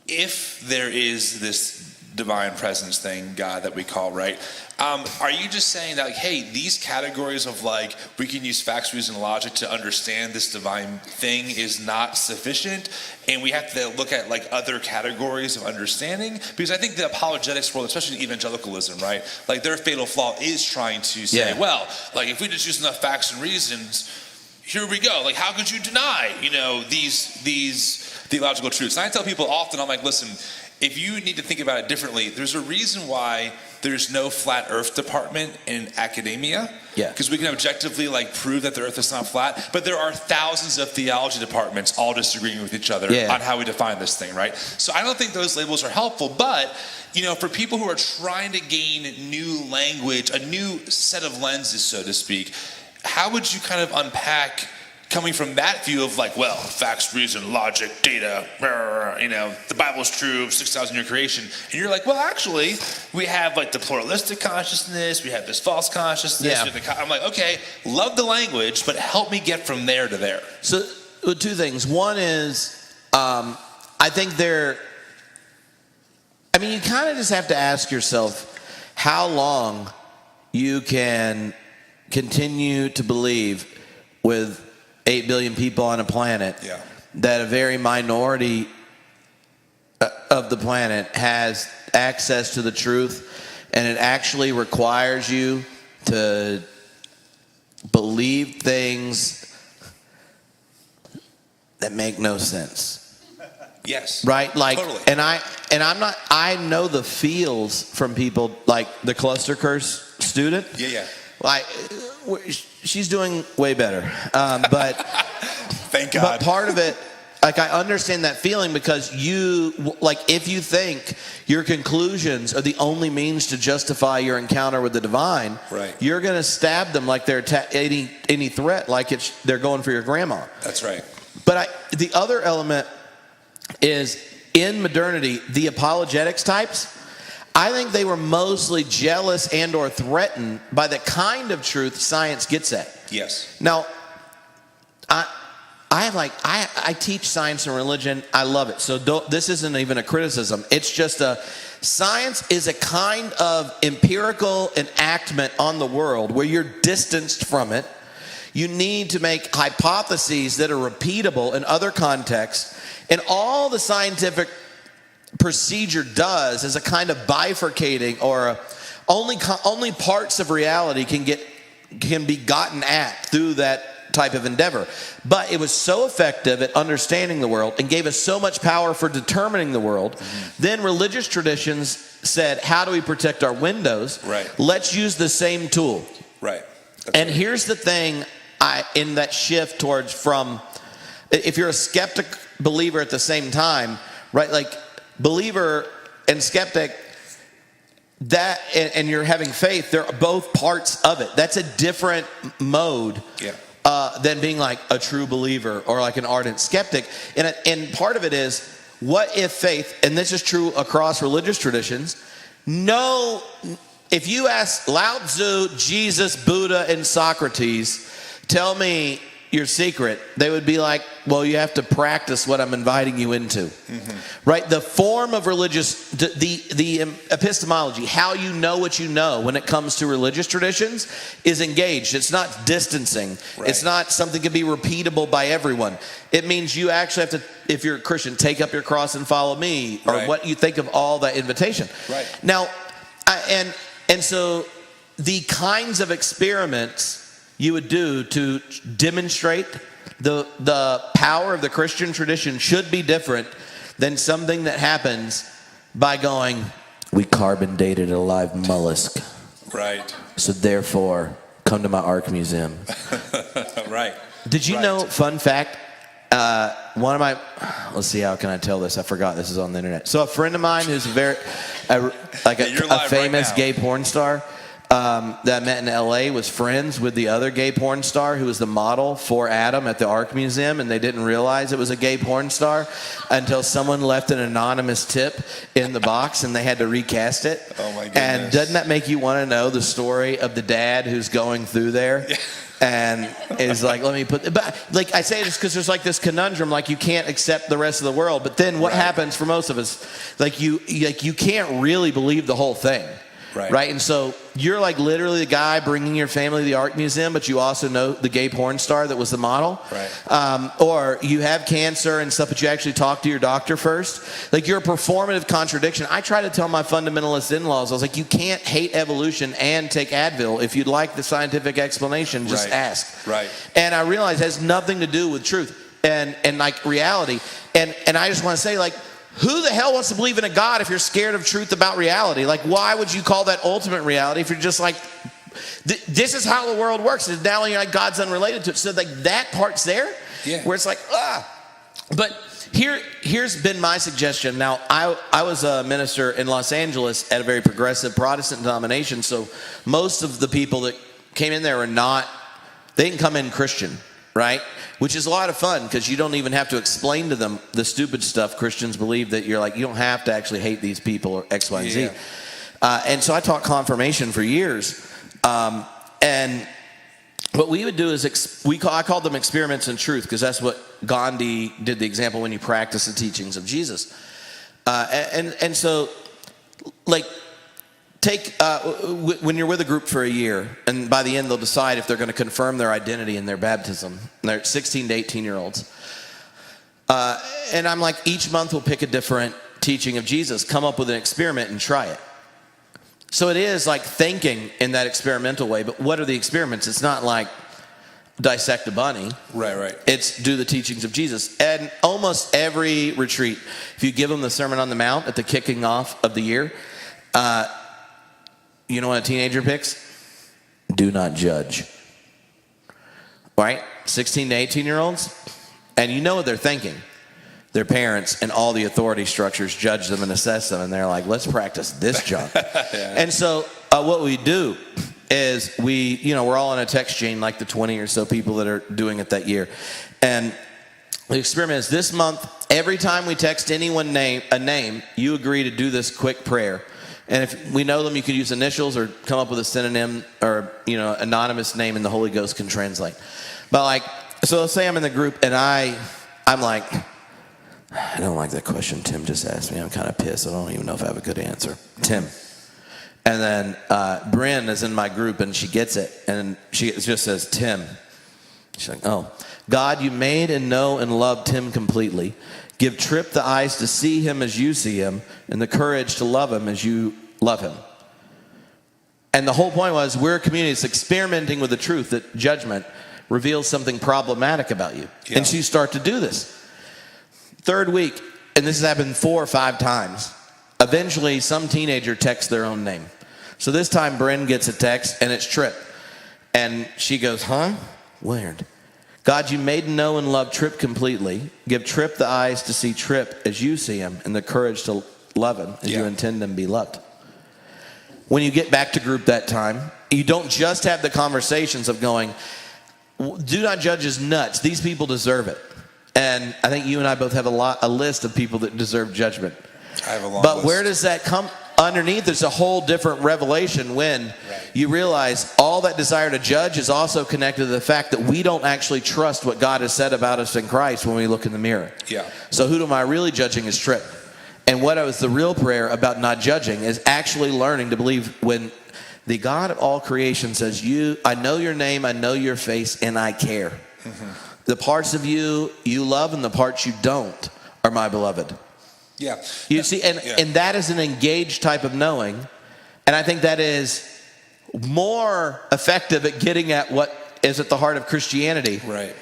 Speaker 1: if there is this divine presence thing, God, that we call, right? Are you just saying that, like, hey, these categories of like, we can use facts, reason, and logic to understand this divine thing is not sufficient, and we have to look at like other categories of understanding? Because I think the apologetics world, especially in evangelicalism, right? Like, their fatal flaw is trying to say, well, like, if we just use enough facts and reasons, here we go. Like, how could you deny, these theological truths? And I tell people often, I'm like, listen, if you need to think about it differently, there's a reason why there's no flat earth department in academia.
Speaker 2: Yeah.
Speaker 1: Because we can objectively like prove that the earth is not flat, but there are thousands of theology departments all disagreeing with each other on how we define this thing, right? So I don't think those labels are helpful, but for people who are trying to gain new language, a new set of lenses, so to speak, how would you kind of unpack coming from that view of like, well, facts, reason, logic, data, the Bible's true, 6,000 year creation. And you're like, well, actually, we have like the pluralistic consciousness, we have this false consciousness. I'm like, okay, love the language, but help me get from there to there.
Speaker 2: So, two things. One is, I think you kind of just have to ask yourself how long you can continue to believe with 8 billion people on a planet that a very minority of the planet has access to the truth, and it actually requires you to believe things that make no sense.
Speaker 1: Yes.
Speaker 2: Right? Like,
Speaker 1: totally.
Speaker 2: I know the feels from people like the cluster curse student.
Speaker 1: Yeah.
Speaker 2: Like, she's doing way better, but
Speaker 1: thank God.
Speaker 2: But part of it, like, I understand that feeling, because if you think your conclusions are the only means to justify your encounter with the divine,
Speaker 1: right,
Speaker 2: you're going to stab them like they're any threat, like they're going for your grandma.
Speaker 1: That's right.
Speaker 2: But the other element is, in modernity, the apologetics types, I think they were mostly jealous and or threatened by the kind of truth science gets at.
Speaker 1: Yes.
Speaker 2: Now, I teach science and religion. I love it. So this isn't even a criticism. It's just science is a kind of empirical enactment on the world where you're distanced from it. You need to make hypotheses that are repeatable in other contexts. And all the scientific procedure does is a kind of bifurcating, or only parts of reality can be gotten at through that type of endeavor. But it was so effective at understanding the world and gave us so much power for determining the world. Then religious traditions said, how do we protect our windows?
Speaker 1: Right.
Speaker 2: Let's use the same tool.
Speaker 1: Right.
Speaker 2: And here's the thing, in that shift towards if you're a skeptic believer at the same time, right? Like believer and skeptic, and you're having faith, they're both parts of it. That's a different mode than being like a true believer or like an ardent skeptic. And part of it is, what if faith, and this is true across religious traditions, if you ask Lao Tzu, Jesus, Buddha, and Socrates, tell me your secret, they would be like, well, you have to practice what I'm inviting you into. Right? The form of religious, the epistemology, how you know what you know when it comes to religious traditions is engaged. It's not distancing.
Speaker 1: Right.
Speaker 2: It's not something that can be repeatable by everyone. It means you actually have to, if you're a Christian, take up your cross and follow me, or what you think of all that invitation.
Speaker 1: Right.
Speaker 2: Now, and so the kinds of experiments you would do to demonstrate the power of the Christian tradition should be different than something that happens by going, we carbon dated a live mollusk.
Speaker 1: Right.
Speaker 2: So therefore, come to my Ark Museum.
Speaker 1: Right.
Speaker 2: Did you know, fun fact, one of my, let's see, how can I tell this? I forgot this is on the internet. So a friend of mine who's a famous gay porn star, that I met in LA was friends with the other gay porn star who was the model for Adam at the Ark Museum, and they didn't realize it was a gay porn star until someone left an anonymous tip in the box and they had to recast it.
Speaker 1: Oh my goodness.
Speaker 2: And doesn't that make you want to know the story of the dad who's going through there? And is like, let me put, but like I say this because there's like this conundrum, like you can't accept the rest of the world, but then what happens for most of us, like you can't really believe the whole thing. Right. And so you're like literally the guy bringing your family to the Art Museum, but you also know the gay porn star that was the model.
Speaker 1: Right.
Speaker 2: Or you have cancer and stuff, but you actually talk to your doctor first. Like you're a performative contradiction. I try to tell my fundamentalist in-laws, I was like, you can't hate evolution and take Advil. If you'd like the scientific explanation, just ask.
Speaker 1: Right.
Speaker 2: And I realize it has nothing to do with truth and like reality. And I just want to say, like, who the hell wants to believe in a God if you're scared of truth about reality? Like, why would you call that ultimate reality if you're just like, this is how the world works? And now you're like, God's unrelated to it. So like that part's there, where it's like, But here's been my suggestion. Now, I was a minister in Los Angeles at a very progressive Protestant denomination. So most of the people that came in there they didn't come in Christian. Right? Which is a lot of fun because you don't even have to explain to them the stupid stuff Christians believe, that you're like, you don't have to actually hate these people or X, Y, and Z. And so I taught confirmation for years. And what we would do is, I called them experiments in truth because that's what Gandhi did, the example when you practice the teachings of Jesus. And so, like, when you're with a group for a year, and by the end they'll decide if they're going to confirm their identity in their baptism. And they're 16 to 18-year-olds. And I'm like, each month we'll pick a different teaching of Jesus, come up with an experiment and try it. So it is like thinking in that experimental way, but what are the experiments? It's not like dissect a bunny. Right. It's do the teachings of Jesus. And almost every retreat, if you give them the Sermon on the Mount at the kicking off of the year, you know what a teenager picks? Do not judge. Right? 16 to 18-year-olds. And you know what they're thinking. Their parents and all the authority structures judge them and assess them. And they're like, let's practice this junk. And so what we do is we're all in a text chain, like the 20 or so people that are doing it that year. And the experiment is this month, every time we text anyone a name, you agree to do this quick prayer. And if we know them, you can use initials or come up with a synonym or, anonymous name, and the Holy Ghost can translate. But so let's say I'm in the group and I'm like, I don't like that question Tim just asked me. I'm kind of pissed. I don't even know if I have a good answer. Tim. And then Bryn is in my group and she gets it. And she just says, Tim. She's like, oh, God, you made and know and love Tim completely. Give Tripp the eyes to see him as you see him, and the courage to love him as you love him. And the whole point was, we're a community that's experimenting with the truth that judgment reveals something problematic about you.
Speaker 1: Yeah.
Speaker 2: And so you start to do this. Third week, and this has happened 4 or 5 times, eventually some teenager texts their own name. So this time Bryn gets a text, and it's Tripp. And she goes, huh? Weird. God, you made and know and love Tripp completely. Give Tripp the eyes to see Tripp as you see him, and the courage to love him as you intend him to be loved. When you get back to group that time, you don't just have the conversations of going, do not judge as nuts. These people deserve it. And I think you and I both have a list of people that deserve judgment.
Speaker 1: I have a long
Speaker 2: But
Speaker 1: list.
Speaker 2: where does that come? Underneath, there's a whole different revelation when you realize all that desire to judge is also connected to the fact that we don't actually trust what God has said about us in Christ when we look in the mirror.
Speaker 1: Yeah.
Speaker 2: So who am I really judging is Tripp. And what was the real prayer about not judging is actually learning to believe when the God of all creation says, I know your name, I know your face, and I care. Mm-hmm. The parts of you love and the parts you don't are my beloved.
Speaker 1: Yeah.
Speaker 2: You see, and that is an engaged type of knowing. And I think that is more effective at getting at what is at the heart of Christianity.
Speaker 1: Right.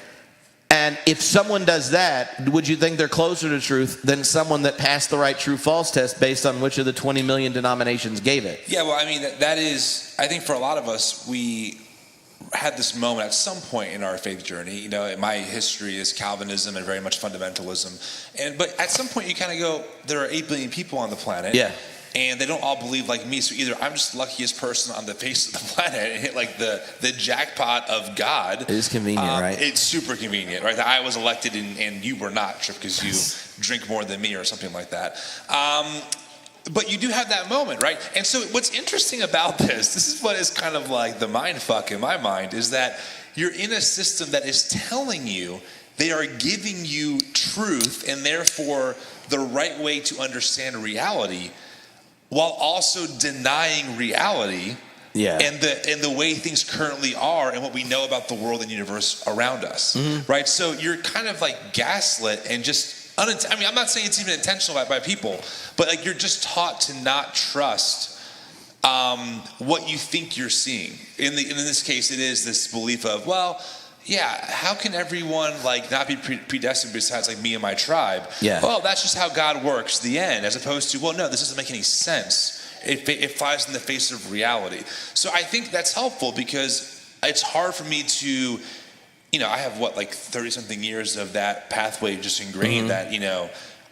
Speaker 2: And if someone does that, would you think they're closer to truth than someone that passed the right true-false test based on which of the 20 million denominations gave it?
Speaker 1: Yeah, well, I mean, that is, I think for a lot of us, we had this moment at some point in our faith journey. You know, my history is Calvinism and very much fundamentalism. But at some point you kind of go, there are 8 billion people on the planet.
Speaker 2: Yeah.
Speaker 1: And they don't all believe like me. So either I'm just the luckiest person on the face of the planet and hit like the jackpot of God.
Speaker 2: It is convenient, right?
Speaker 1: It's super convenient, right? That I was elected and you were not, Tripp, because you drink more than me or something like that. But you do have that moment, right? And so what's interesting about this is what is kind of like the mind fuck in my mind, is that you're in a system that is telling you they are giving you truth and therefore the right way to understand reality, while also denying reality and the way things currently are and what we know about the world and universe around us, right? So you're kind of like gaslit and just I mean, I'm not saying it's even intentional by people, but like you're just taught to not trust what you think you're seeing. In this case, it is this belief of, well, yeah, how can everyone like not be predestined besides like me and my tribe?
Speaker 2: Yeah.
Speaker 1: Well, that's just how God works, the end, as opposed to, well, no, this doesn't make any sense. It flies in the face of reality. So I think that's helpful because it's hard for me to, I have like 30 something years of that pathway just ingrained that,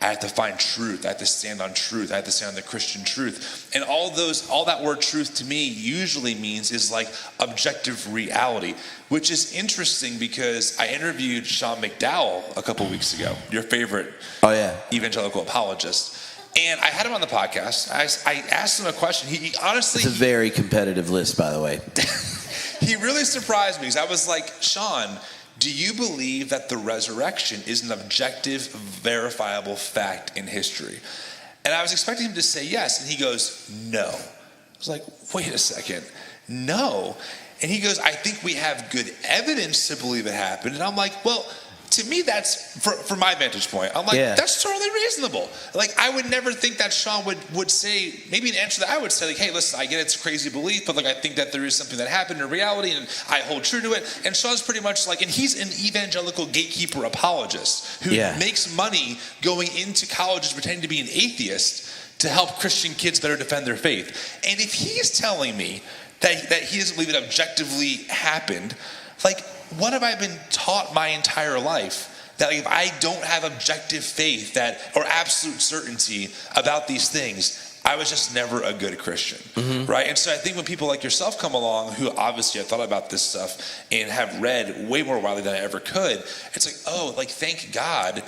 Speaker 1: I have to find truth. I have to stand on truth. I have to stand on the Christian truth. And all that word truth to me usually means is like objective reality, which is interesting because I interviewed Sean McDowell a couple weeks ago, your favorite evangelical apologist. And I had him on the podcast. I asked him a question. He honestly...
Speaker 2: It's a very competitive list, by the way.
Speaker 1: He really surprised me because I was like, Sean, do you believe that the resurrection is an objective, verifiable fact in history? And I was expecting him to say yes, and he goes, no. I was like, wait a second, no. And he goes, I think we have good evidence to believe it happened. And I'm like, well, to me, that's, from my vantage point, I'm like, that's totally reasonable. Like, I would never think that Sean would say, maybe an answer that I would say, like, hey, listen, I get it's a crazy belief, but like, I think that there is something that happened in reality, and I hold true to it. And Sean's pretty much like, and he's an evangelical gatekeeper apologist who makes money going into colleges pretending to be an atheist to help Christian kids better defend their faith. And if he's telling me that he doesn't believe it objectively happened, like, what have I been taught my entire life? That if I don't have objective faith or absolute certainty about these things, I was just never a good Christian, right? And so I think when people like yourself come along, who obviously have thought about this stuff and have read way more widely than I ever could, it's like, oh, like thank God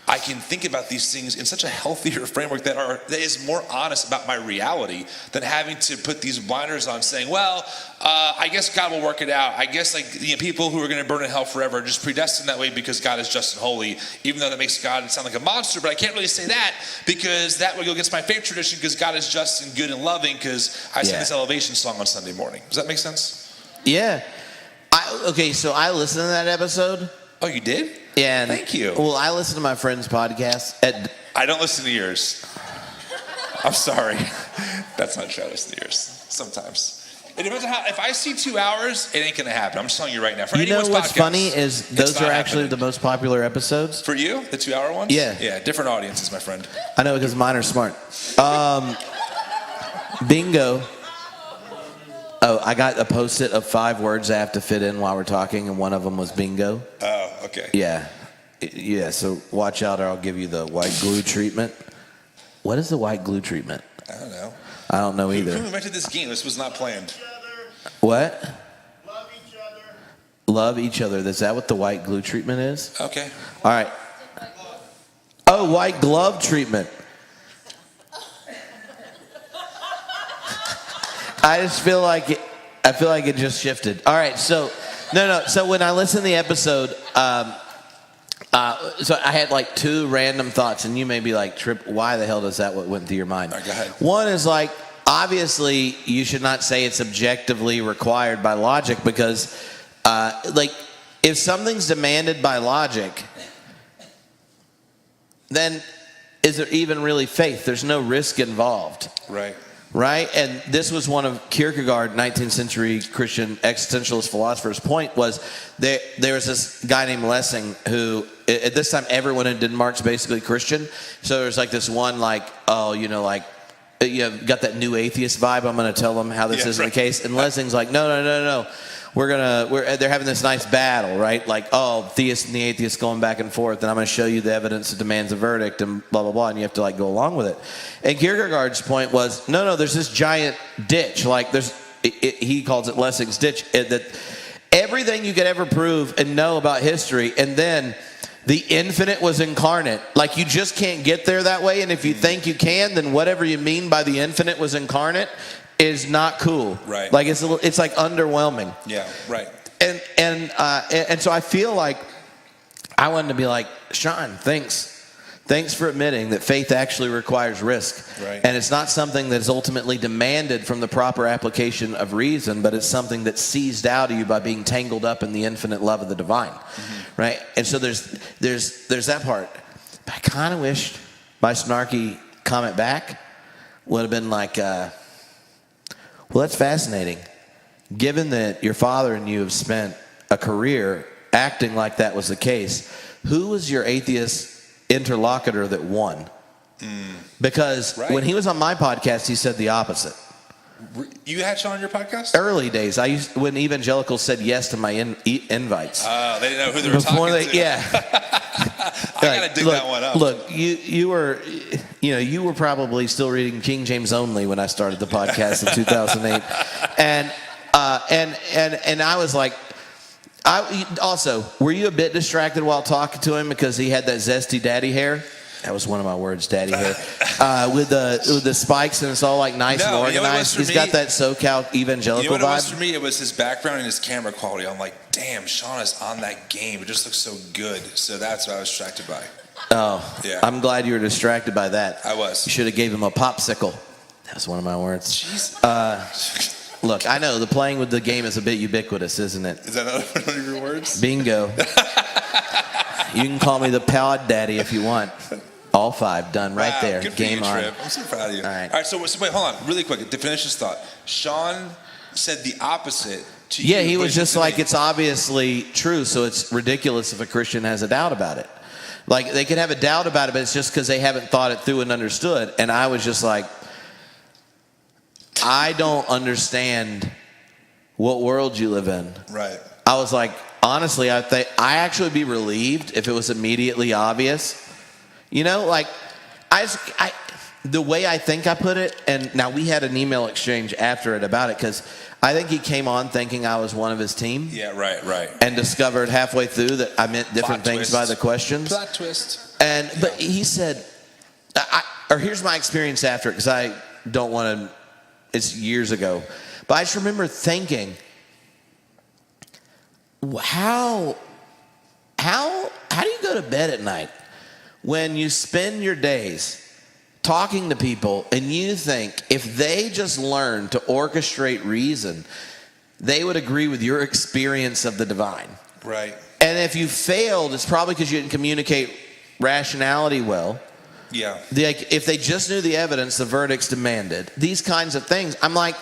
Speaker 1: I can think about these things in such a healthier framework that is more honest about my reality than having to put these blinders on saying, well, I guess God will work it out. I guess people who are going to burn in hell forever are just predestined that way because God is just and holy, even though that makes God sound like a monster. But I can't really say that because that would go against my faith tradition because God is just and good and loving because I sing this elevation song on Sunday morning. Does that make sense?
Speaker 2: Yeah. So I listened to that episode.
Speaker 1: Oh, you did?
Speaker 2: Yeah.
Speaker 1: Thank you.
Speaker 2: Well, I listen to my friend's podcast.
Speaker 1: I don't listen to yours. I'm sorry. That's not true. I listen to yours sometimes. It depends on how. If I see 2 hours, it ain't gonna happen. I'm just telling you right now. For
Speaker 2: You know
Speaker 1: anyone's
Speaker 2: what's
Speaker 1: podcast,
Speaker 2: funny is those
Speaker 1: it's
Speaker 2: are
Speaker 1: not
Speaker 2: actually
Speaker 1: happening.
Speaker 2: the most popular episodes.
Speaker 1: For you, the 2 hour ones.
Speaker 2: Yeah.
Speaker 1: Yeah, different audiences, my friend.
Speaker 2: I know because mine are smart. Bingo. Oh, I got a post-it of 5 words I have to fit in while we're talking, and one of them was bingo.
Speaker 1: Oh, okay.
Speaker 2: Yeah. Yeah, so watch out or I'll give you the white glue treatment. What is the white glue treatment?
Speaker 1: I don't know.
Speaker 2: I don't know either.
Speaker 1: Who invented this game? This was not planned.
Speaker 2: What?
Speaker 4: Love each other.
Speaker 2: Love each other. Is that what the white glue treatment is?
Speaker 1: Okay.
Speaker 2: All right. Oh, white glove treatment. I just feel like it just shifted. All right, so no. So when I listened to the episode, so I had like 2 random thoughts, and you may be like, "Trip, why the hell does that what went through your mind?"
Speaker 1: All right, go ahead.
Speaker 2: One is like, obviously, you should not say it's objectively required by logic because, like, if something's demanded by logic, then is there even really faith? There's no risk involved.
Speaker 1: Right.
Speaker 2: Right? And this was one of Kierkegaard, 19th century Christian existentialist philosopher's point was there was this guy named Lessing who, at this time, everyone in Denmark's basically Christian. So there's like this one like, oh, you know, like, you got that new atheist vibe. I'm going to tell them how this isn't the case. And Lessing's like, no. They're having this nice battle, right? Like, oh, theist and the atheist going back and forth, and I'm going to show you the evidence that demands a verdict, and blah, blah, blah, and you have to, like, go along with it. And Kierkegaard's point was, no, there's this giant ditch, like, he calls it Lessing's ditch, that everything you could ever prove and know about history, and then the infinite was incarnate. Like, you just can't get there that way, and if you think you can, then whatever you mean by the infinite was incarnate is not cool.
Speaker 1: Right.
Speaker 2: Like it's like underwhelming.
Speaker 1: Yeah. Right.
Speaker 2: And so I feel like I wanted to be like, Sean, thanks for admitting that faith actually requires risk.
Speaker 1: Right.
Speaker 2: And it's not something that is ultimately demanded from the proper application of reason, but it's something that's seized out of you by being tangled up in the infinite love of the divine. Mm-hmm. Right. And so there's that part. But I kind of wished my snarky comment back would have been like, well, that's fascinating. Given that your father and you have spent a career acting like that was the case, who was your atheist interlocutor that won? Because when he was on my podcast, he said the opposite.
Speaker 1: You had Sean on your podcast?
Speaker 2: Early days, when evangelicals said yes to my invites.
Speaker 1: Oh, they didn't know who they were talking to.
Speaker 2: Yeah.
Speaker 1: I gotta dig that one up.
Speaker 2: Look, you were probably still reading King James only when I started the podcast in 2008, and I was like, were you a bit distracted while talking to him because he had that zesty daddy hair? That was one of my words, daddy hair, with the spikes, and it's all like nice and organized. He's got that SoCal evangelical
Speaker 1: You know what it was
Speaker 2: vibe.
Speaker 1: for me? It was his background and his camera quality. I'm like, damn, Sean is on that game. It just looks so good. So that's what I was distracted by.
Speaker 2: Oh,
Speaker 1: Yeah.
Speaker 2: I'm glad you were distracted by that.
Speaker 1: I was.
Speaker 2: You should have gave him a popsicle. That was one of my words.
Speaker 1: Jeez.
Speaker 2: Look, I know the playing with the game is a bit ubiquitous, isn't it?
Speaker 1: Is that one of your words?
Speaker 2: Bingo. You can call me the pod daddy if you want. All 5 done right
Speaker 1: Wow,
Speaker 2: there.
Speaker 1: Good for
Speaker 2: Game
Speaker 1: you,
Speaker 2: on.
Speaker 1: Trip. I'm so proud of you.
Speaker 2: All right.
Speaker 1: All right. So wait, hold on, really quick. To finish this thought, Sean said the opposite to you.
Speaker 2: Yeah, he
Speaker 1: What
Speaker 2: was
Speaker 1: did
Speaker 2: just
Speaker 1: he
Speaker 2: like,
Speaker 1: say?
Speaker 2: it's obviously true, so it's ridiculous if a Christian has a doubt about it. Like, they could have a doubt about it, but it's just because they haven't thought it through and understood. And I was just like, I don't understand what world you live in.
Speaker 1: Right.
Speaker 2: I was like, honestly, I actually would be relieved if it was immediately obvious. You know, like, the way I think I put it, and now we had an email exchange after it about it, because I think he came on thinking I was one of his team.
Speaker 1: Yeah, right.
Speaker 2: And discovered halfway through that I meant different
Speaker 1: Plot
Speaker 2: things
Speaker 1: twist.
Speaker 2: by the questions.
Speaker 1: Plot twist.
Speaker 2: But he said, or here's my experience after it, because I don't want to, it's years ago. But I just remember thinking, how do you go to bed at night when you spend your days talking to people and you think if they just learned to orchestrate reason, they would agree with your experience of the divine?
Speaker 1: Right.
Speaker 2: And if you failed, it's probably because you didn't communicate rationality well.
Speaker 1: Yeah.
Speaker 2: If they just knew the evidence, the verdicts demanded, these kinds of things. I'm like,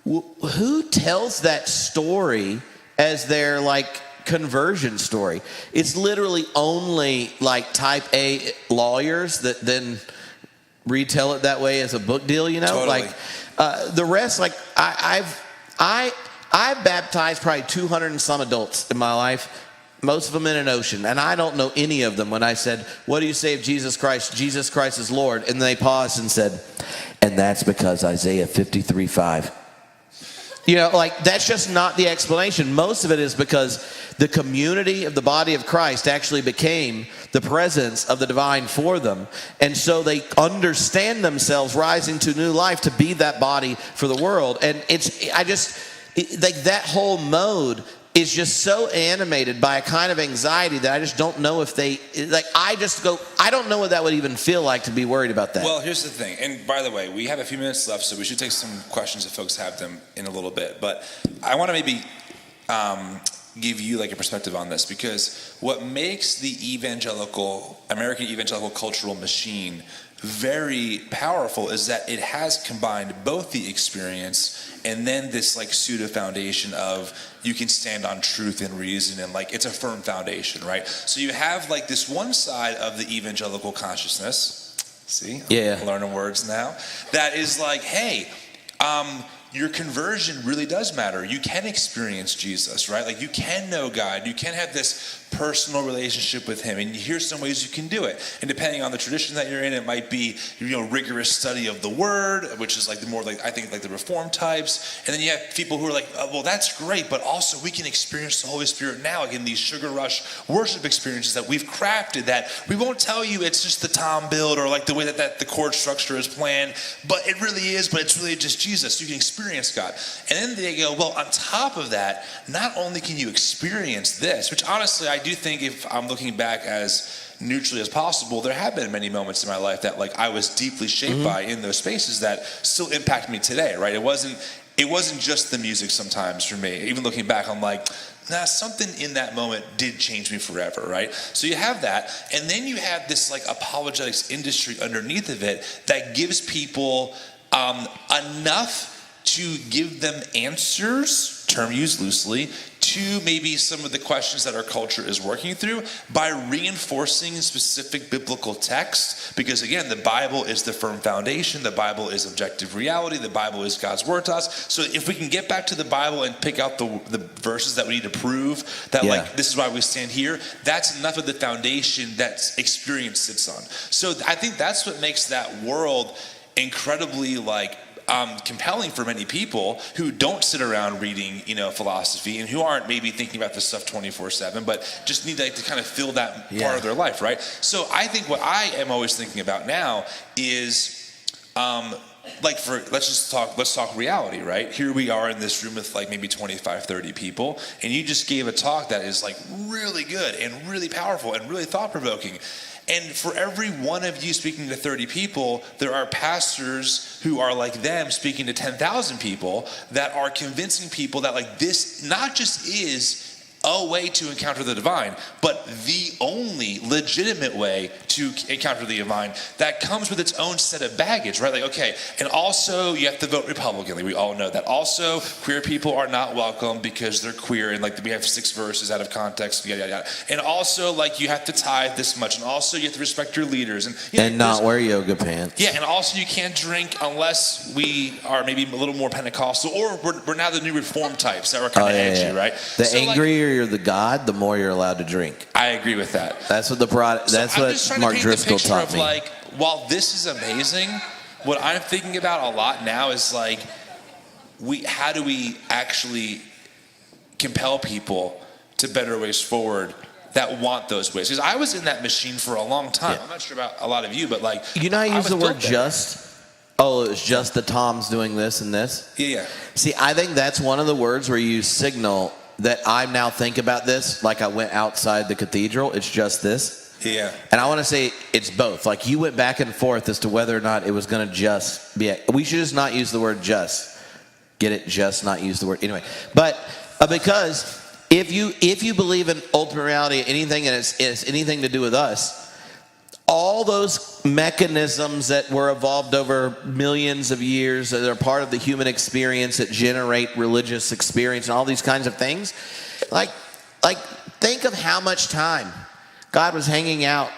Speaker 2: Who tells that story as their like conversion story? It's literally only like type A lawyers that then retell it that way as a book deal, you know?
Speaker 1: Totally.
Speaker 2: Like the rest, like I've baptized probably 200 and some adults in my life, most of them in an ocean, and I don't know any of them when I said, what do you say of Jesus Christ? Jesus Christ is Lord. And they paused and said, and that's because Isaiah 53:5. You know, like that's just not the explanation. Most of it is because the community of the body of Christ actually became the presence of the divine for them. And so they understand themselves rising to new life to be that body for the world. And like that whole mode is just so animated by a kind of anxiety that I just don't know if they, like, I don't know what that would even feel like to be worried about that.
Speaker 1: Well, here's the thing. And by the way, we have a few minutes left, so we should take some questions if folks have them in a little bit. But I want to maybe give you like a perspective on this, because what makes the American evangelical cultural machine very powerful is that it has combined both the experience and then this like pseudo foundation of you can stand on truth and reason, and like it's a firm foundation, right? So you have like this one side of the evangelical consciousness, see, I'm learning words now, that is like, hey, your conversion really does matter. You can experience Jesus, right? Like you can know God. You can have this personal relationship with him, and here's some ways you can do it. And depending on the tradition that you're in, it might be, rigorous study of the word, which is like the more like, I think like the Reformed types. And then you have people who are like, oh, well, that's great, but also we can experience the Holy Spirit now, again, these sugar rush worship experiences that we've crafted that we won't tell you it's just the tom build or like the way that the chord structure is planned, but it really is, but it's really just Jesus. You can experience God. And then they go, well, on top of that, not only can you experience this, which honestly I do think, if I'm looking back as neutrally as possible, there have been many moments in my life that like I was deeply shaped by in those spaces that still impact me today, right? It wasn't just the music sometimes for me. Even looking back, I'm like, nah, something in that moment did change me forever, right? So you have that, and then you have this like apologetics industry underneath of it that gives people enough to give them answers, term used loosely, to maybe some of the questions that our culture is working through by reinforcing specific biblical text. Because again, the Bible is the firm foundation. The Bible is objective reality. The Bible is God's word to us. So if we can get back to the Bible and pick out the verses that we need to prove that like this is why we stand here, that's enough of the foundation that experience sits on. So I think that's what makes that world incredibly like compelling for many people who don't sit around reading, philosophy, and who aren't maybe thinking about this stuff 24/7, but just need to kind of fill that part of their life, right? So I think what I am always thinking about now is, let's talk reality, right? Here we are in this room with like maybe 25, 30 people, and you just gave a talk that is like really good and really powerful and really thought-provoking. And for every one of you speaking to 30 people, there are pastors who are like them speaking to 10,000 people that are convincing people that like this not just is a way to encounter the divine, but the only legitimate way to encounter the divine that comes with its own set of baggage, right? Like, okay, and also you have to vote Republicanly. We all know that. Also, queer people are not welcome because they're queer, and like we have 6 verses out of context, yada, yada, yada. And also, like, you have to tithe this much, and also you have to respect your leaders. And
Speaker 2: not wear yoga pants.
Speaker 1: Yeah, and also you can't drink unless we are maybe a little more Pentecostal, or we're now the new Reformed types that are kind of edgy, right?
Speaker 2: The angrier you're the God, the more you're allowed to drink.
Speaker 1: I agree with that.
Speaker 2: That's what what Mark Driscoll taught me.
Speaker 1: Like, while this is amazing, what I'm thinking about a lot now is like, how do we actually compel people to better ways forward that want those ways? Because I was in that machine for a long time. I'm not sure about a lot of you, but like,
Speaker 2: you know, I use the word just. Oh, it was just the Toms doing this and this.
Speaker 1: Yeah.
Speaker 2: See, I think that's one of the words where you signal that I now think about this like I went outside the cathedral. It's just this.
Speaker 1: Yeah.
Speaker 2: And I want to say it's both. Like you went back and forth as to whether or not it was going to just be. We should just not use the word just. Get it? Just not use the word. Anyway. But because if you believe in ultimate reality, anything and it's anything to do with us, all those mechanisms that were evolved over millions of years that are part of the human experience that generate religious experience and all these kinds of things, like think of how much time God was hanging out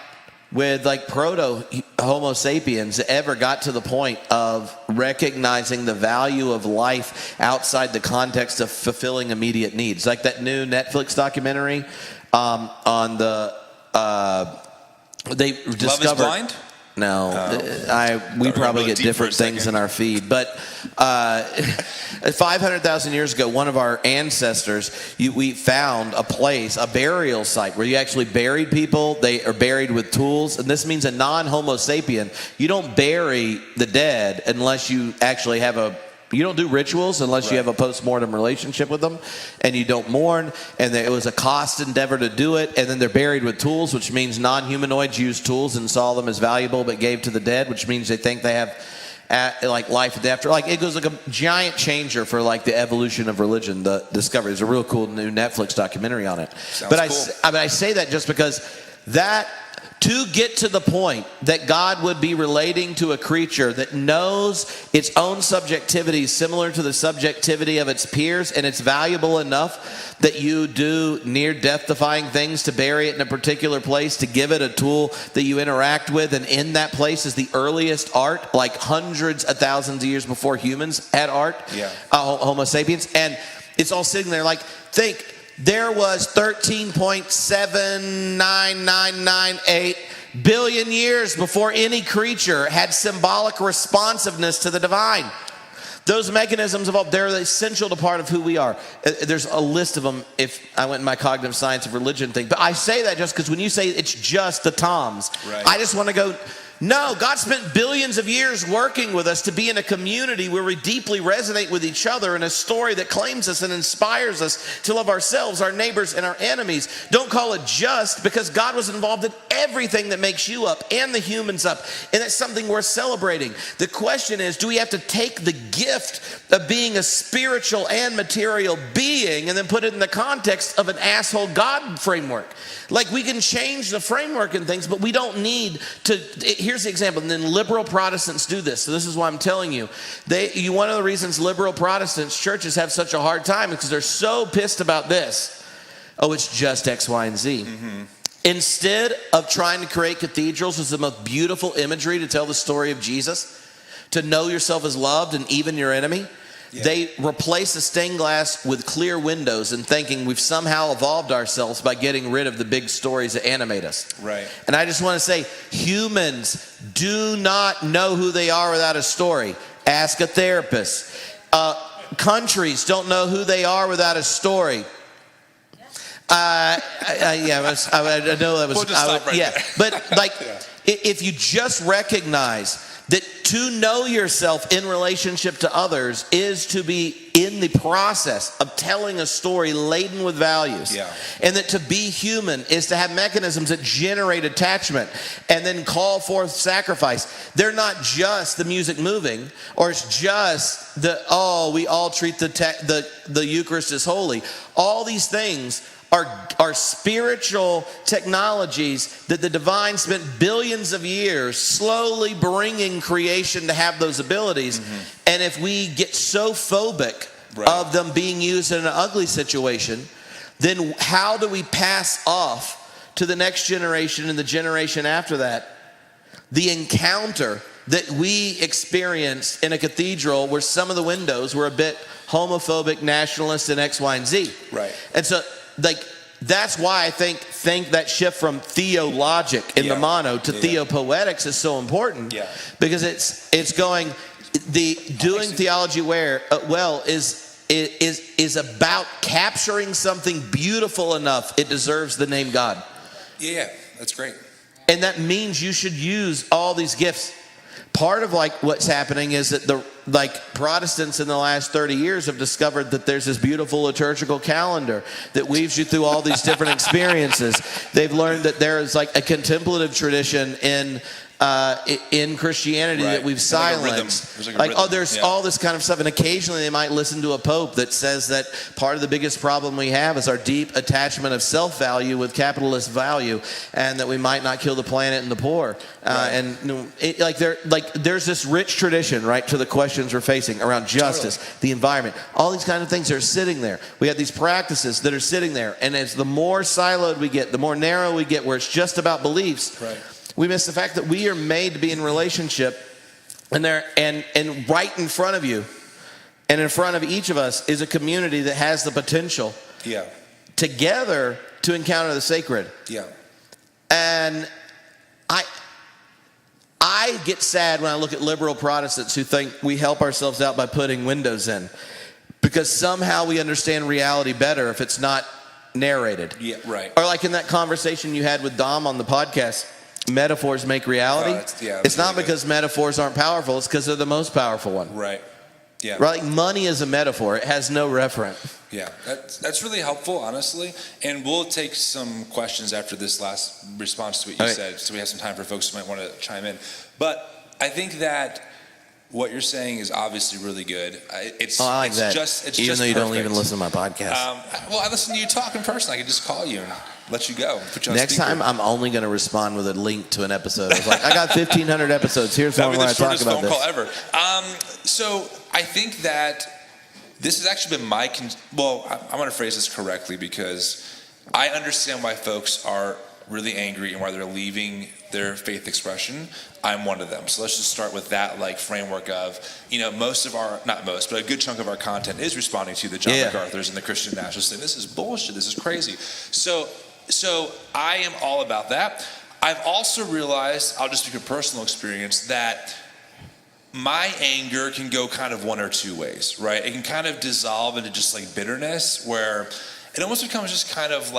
Speaker 2: with like proto Homo sapiens that ever got to the point of recognizing the value of life outside the context of fulfilling immediate needs. Like that new Netflix documentary on the they discovered.
Speaker 1: Love is Blind?
Speaker 2: No, we probably get different things in our feed. But 500,000 years ago, one of our ancestors, we found a place, a burial site, where you actually buried people. They are buried with tools. And this means a non-Homo sapien. You don't bury the dead unless you actually have you don't do rituals unless you have a post-mortem relationship with them, and you don't mourn, and it was a cost endeavor to do it, and then they're buried with tools, which means non-humanoids used tools and saw them as valuable but gave to the dead, which means they think they have like life after. Like it goes like a giant changer for like the evolution of religion. The discovery is a real cool new Netflix documentary on it. But I say that just because that, to get to the point that God would be relating to a creature that knows its own subjectivity similar to the subjectivity of its peers, and it's valuable enough that you do near-death defying things to bury it in a particular place, to give it a tool that you interact with, and in that place is the earliest art, like hundreds of thousands of years before humans had art, Homo sapiens, and it's all sitting there like, think, there was 13.79998 billion years before any creature had symbolic responsiveness to the divine. Those mechanisms evolved. They're the essential part of who we are. There's a list of them if I went in my cognitive science of religion thing. But I say that just because when you say it's just the Toms, I just want to go, no, God spent billions of years working with us to be in a community where we deeply resonate with each other in a story that claims us and inspires us to love ourselves, our neighbors, and our enemies. Don't call it just, because God was involved in everything that makes you up and the humans up, and that's something worth celebrating. The question is, do we have to take the gift of being a spiritual and material being and then put it in the context of an asshole God framework? Like, we can change the framework and things, but we don't need to. Here's the example, and then liberal Protestants do this. So this is why I'm telling you. One of the reasons liberal Protestants churches have such a hard time is because they're so pissed about this. Oh, it's just X, Y, and Z. Mm-hmm. Instead of trying to create cathedrals with the most beautiful imagery to tell the story of Jesus, to know yourself as loved and even your enemy, they replace the stained glass with clear windows and thinking we've somehow evolved ourselves by getting rid of the big stories that animate us.
Speaker 1: Right.
Speaker 2: And I just want to say, humans do not know who they are without a story. Ask a therapist. Countries don't know who they are without a story. I know that was.
Speaker 1: We'll just stop right there.
Speaker 2: But like, if you just recognize that to know yourself in relationship to others is to be in the process of telling a story laden with values.
Speaker 1: Yeah.
Speaker 2: And that to be human is to have mechanisms that generate attachment and then call forth sacrifice. They're not just the music moving, or it's just we all treat the Eucharist as holy. All these things are spiritual technologies that the divine spent billions of years slowly bringing creation to have those abilities. Mm-hmm. And if we get so phobic of them being used in an ugly situation, then how do we pass off to the next generation and the generation after that the encounter that we experienced in a cathedral where some of the windows were a bit homophobic, nationalist, and X, Y, and Z? Right. And so, that's why I think that shift from theologic in the mono to theopoetics is so important. Yeah. Because it's going, doing theology well is about capturing something beautiful enough it deserves the name God.
Speaker 1: Yeah, that's great.
Speaker 2: And that means you should use all these gifts. Part of what's happening is that Protestants in the last 30 years have discovered that there's this beautiful liturgical calendar that weaves you through all these different experiences. They've learned that there is a contemplative tradition in in Christianity
Speaker 1: Right.
Speaker 2: that we've
Speaker 1: There's like a rhythm.
Speaker 2: silenced.
Speaker 1: There's like a
Speaker 2: Like,
Speaker 1: rhythm.
Speaker 2: there's
Speaker 1: Yeah.
Speaker 2: all this kind of stuff. And occasionally they might listen to a pope that says that part of the biggest problem we have is our deep attachment of self-value with capitalist value, and that we might not kill the planet and the poor.
Speaker 1: Right.
Speaker 2: And there's this rich tradition, right, to the questions we're facing around justice, the environment, all these kind of things are sitting there. We have these practices that are sitting there. And as the more siloed we get, the more narrow we get, where it's just about beliefs,
Speaker 1: Right.
Speaker 2: we miss the fact that we are made to be in relationship, and right in front of you and in front of each of us is a community that has the potential
Speaker 1: Yeah.
Speaker 2: together to encounter the sacred.
Speaker 1: Yeah.
Speaker 2: And I get sad when I look at liberal Protestants who think we help ourselves out by putting windows in, because somehow we understand reality better if it's not narrated.
Speaker 1: Yeah. Right.
Speaker 2: Or like in that conversation you had with Dom on the podcast, metaphors make reality. It's not
Speaker 1: really
Speaker 2: because metaphors aren't powerful, it's because they're the most powerful one.
Speaker 1: good. Right. Yeah.
Speaker 2: Right? Like money is a metaphor, it has no referent.
Speaker 1: Yeah, that's really helpful, honestly. And we'll take some questions after this last response to what you said, so we have some time for folks who might want to chime in. But I think that what you're saying is obviously really good. It's
Speaker 2: I like
Speaker 1: it's
Speaker 2: that.
Speaker 1: Just it's
Speaker 2: even
Speaker 1: just
Speaker 2: though you don't
Speaker 1: perfect.
Speaker 2: even listen to my podcast.
Speaker 1: Well, I listen to you talk in person. I can just call you and let you go. Put you on
Speaker 2: Next
Speaker 1: speaker.
Speaker 2: time, I'm only going to respond with a link to an episode. I was like, I got 1,500 episodes. Here's
Speaker 1: That'd
Speaker 2: one
Speaker 1: be
Speaker 2: where
Speaker 1: the
Speaker 2: I talk
Speaker 1: shortest
Speaker 2: about
Speaker 1: phone
Speaker 2: this.
Speaker 1: call ever. So I think that this has actually been I'm going to phrase this correctly, because I understand why folks are really angry and why they're leaving their faith expression. I'm one of them. So let's just start with that framework of, most of our, not most, but a good chunk of our content is responding to the John MacArthur's and the Christian nationalists saying, this is bullshit, this is crazy. So I am all about that. I've also realized, I'll just speak from personal experience, that my anger can go kind of one or two ways, right? It can kind of dissolve into just bitterness, where it almost becomes just kind of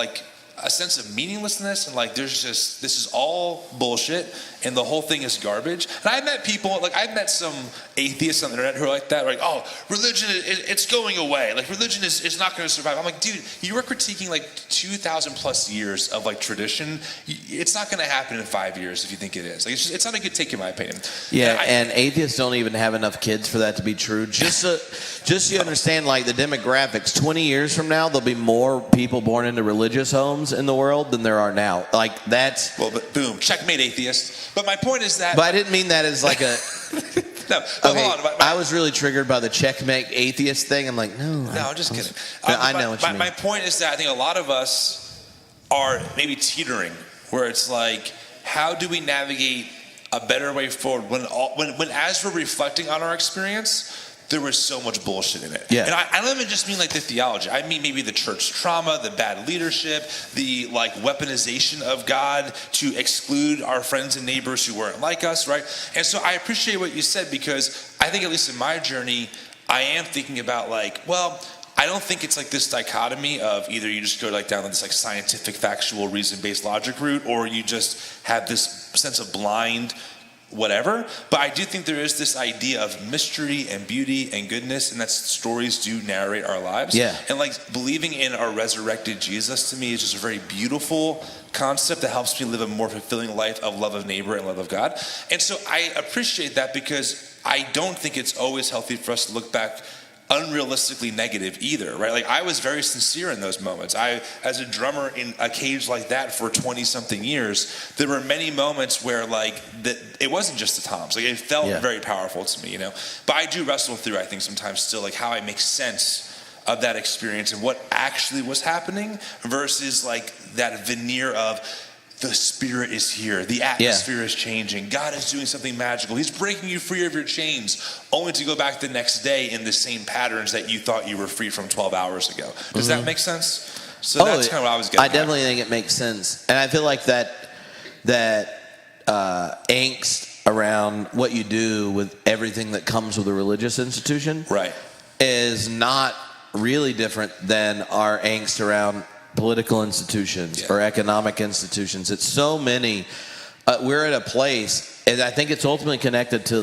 Speaker 1: a sense of meaninglessness, and this is all bullshit and the whole thing is garbage. And I've met people, I've met some atheists on the internet who are like that, oh, religion, it's going away. Religion is not going to survive. I'm like, dude, you are critiquing 2,000 plus years of tradition. It's not going to happen in 5 years if you think it is. It's not a good take in my opinion.
Speaker 2: Yeah, and atheists don't even have enough kids for that to be true. Just so you understand, the demographics, 20 years from now, there'll be more people born into religious homes in the world than there are now. That's...
Speaker 1: Well, but boom, checkmate atheist. But my point is that...
Speaker 2: But I didn't mean that as a...
Speaker 1: No,
Speaker 2: okay,
Speaker 1: hold on.
Speaker 2: I was really triggered by the checkmate atheist thing. I'm like, no,
Speaker 1: I'm just kidding.
Speaker 2: I know what you mean.
Speaker 1: My point is that I think a lot of us are maybe teetering, where it's how do we navigate a better way forward when as we're reflecting on our experience, there was so much bullshit in it.
Speaker 2: Yeah.
Speaker 1: And I don't even just mean the theology. I mean maybe the church trauma, the bad leadership, the weaponization of God to exclude our friends and neighbors who weren't like us, right? And so I appreciate what you said, because I think at least in my journey, I am thinking about I don't think it's this dichotomy of either you just go down this scientific, factual, reason-based logic route, or you just have this sense of blind whatever. But I do think there is this idea of mystery and beauty and goodness, and that stories do narrate our lives.
Speaker 2: Yeah.
Speaker 1: And believing in our resurrected Jesus, to me, is just a very beautiful concept that helps me live a more fulfilling life of love of neighbor and love of God. And so I appreciate that, because I don't think it's always healthy for us to look back unrealistically negative either, right? I was very sincere in those moments. As a drummer in a cage like that for 20 something years, there were many moments where that it wasn't just the toms. It felt very powerful to me, But I do wrestle through, I think sometimes still, how I make sense of that experience and what actually was happening versus that veneer of the Spirit is here. The atmosphere is changing. God is doing something magical. He's breaking you free of your chains, only to go back the next day in the same patterns that you thought you were free from 12 hours ago. Does that make sense? So that's kind of what I was getting
Speaker 2: I definitely think it makes sense. And I feel like that angst around what you do with everything that comes with a religious institution is not really different than our angst around political institutions or economic institutions. It's so many. We're at a place, and I think it's ultimately connected to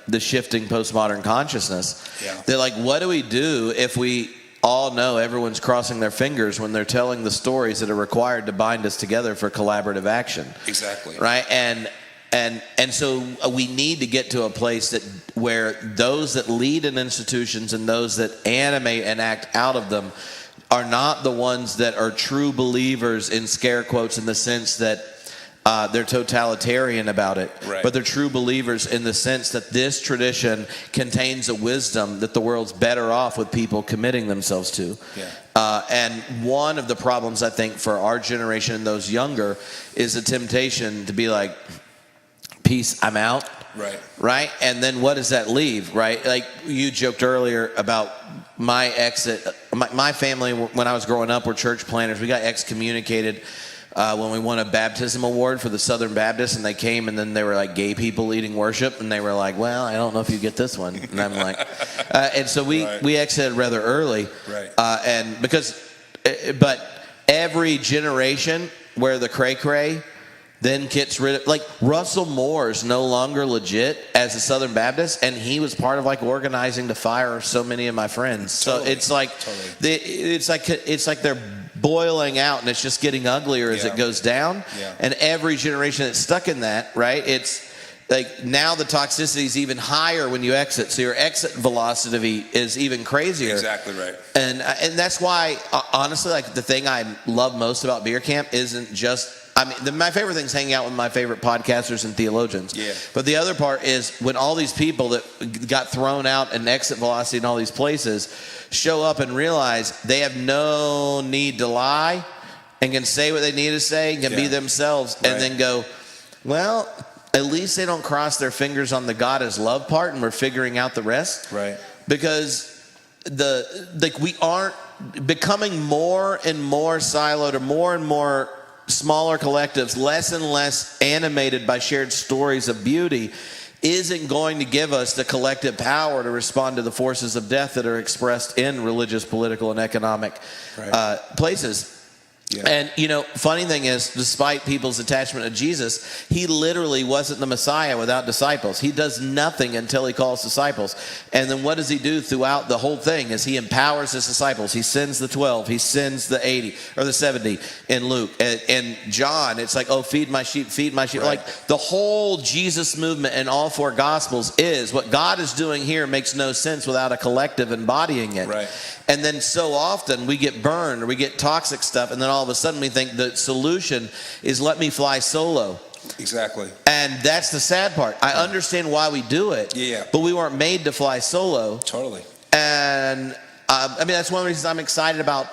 Speaker 2: the shifting postmodern consciousness. That what do we do if we all know everyone's crossing their fingers when they're telling the stories that are required to bind us together for collaborative action?
Speaker 1: Exactly.
Speaker 2: Right? And And so we need to get to a place that where those that lead in institutions and those that animate and act out of them are not the ones that are true believers in scare quotes, in the sense that they're totalitarian about it,
Speaker 1: right.
Speaker 2: But they're true believers in the sense that this tradition contains a wisdom that the world's better off with people committing themselves to.
Speaker 1: Yeah.
Speaker 2: And one of the problems, I think, for our generation and those younger is the temptation to be like, peace, I'm out. Right? And then what does that leave, right? Like you joked earlier about my exit. My family, when I was growing up, were church planners. We got excommunicated when we won a baptism award for the Southern Baptists, and they came, and then they were like gay people leading worship, and they were like, well, I don't know if you get this one. And I'm like, and so we exited rather early.
Speaker 1: Right.
Speaker 2: And because, but every generation where the cray-cray then gets rid of, like Russell Moore's no longer legit as a Southern Baptist, and he was part of like organizing to fire so many of my friends.
Speaker 1: Totally.
Speaker 2: So it's like, it's like they're boiling out, and it's just getting uglier as it goes down.
Speaker 1: Yeah.
Speaker 2: And every generation that's stuck in that, right? It's like now the toxicity is even higher when you exit, so your exit velocity is even crazier.
Speaker 1: Exactly right.
Speaker 2: And that's why, honestly, like the thing I love most about Beer Camp isn't just, I mean, my favorite thing is hanging out with my favorite podcasters and theologians.
Speaker 1: Yeah.
Speaker 2: But the other part is when all these people that got thrown out in exit velocity in all these places show up and realize they have no need to lie and can say what they need to say, can be themselves, and then go, well, at least they don't cross their fingers on the God is love part, and we're figuring out the rest.
Speaker 1: Right.
Speaker 2: Because we aren't becoming more and more siloed, or more and more smaller collectives, less and less animated by shared stories of beauty, isn't going to give us the collective power to respond to the forces of death that are expressed in religious, political, and economic places. Yeah. And, you know, funny thing is, despite people's attachment to Jesus, he literally wasn't the Messiah without disciples. He does nothing until he calls disciples. And then what does he do throughout the whole thing is he empowers his disciples. He sends the 12. He sends the 80 or the 70 in Luke. And John, it's like, oh, feed my sheep, feed my sheep. Right. Like the whole Jesus movement in all four Gospels is what God is doing here makes no sense without a collective embodying it.
Speaker 1: Right.
Speaker 2: And then so often we get burned or we get toxic stuff, and then all of a sudden we think the solution is let me fly solo.
Speaker 1: Exactly.
Speaker 2: And that's the sad part. I understand why we do it, but we weren't made to fly solo.
Speaker 1: Totally.
Speaker 2: And I mean, that's one of the reasons I'm excited about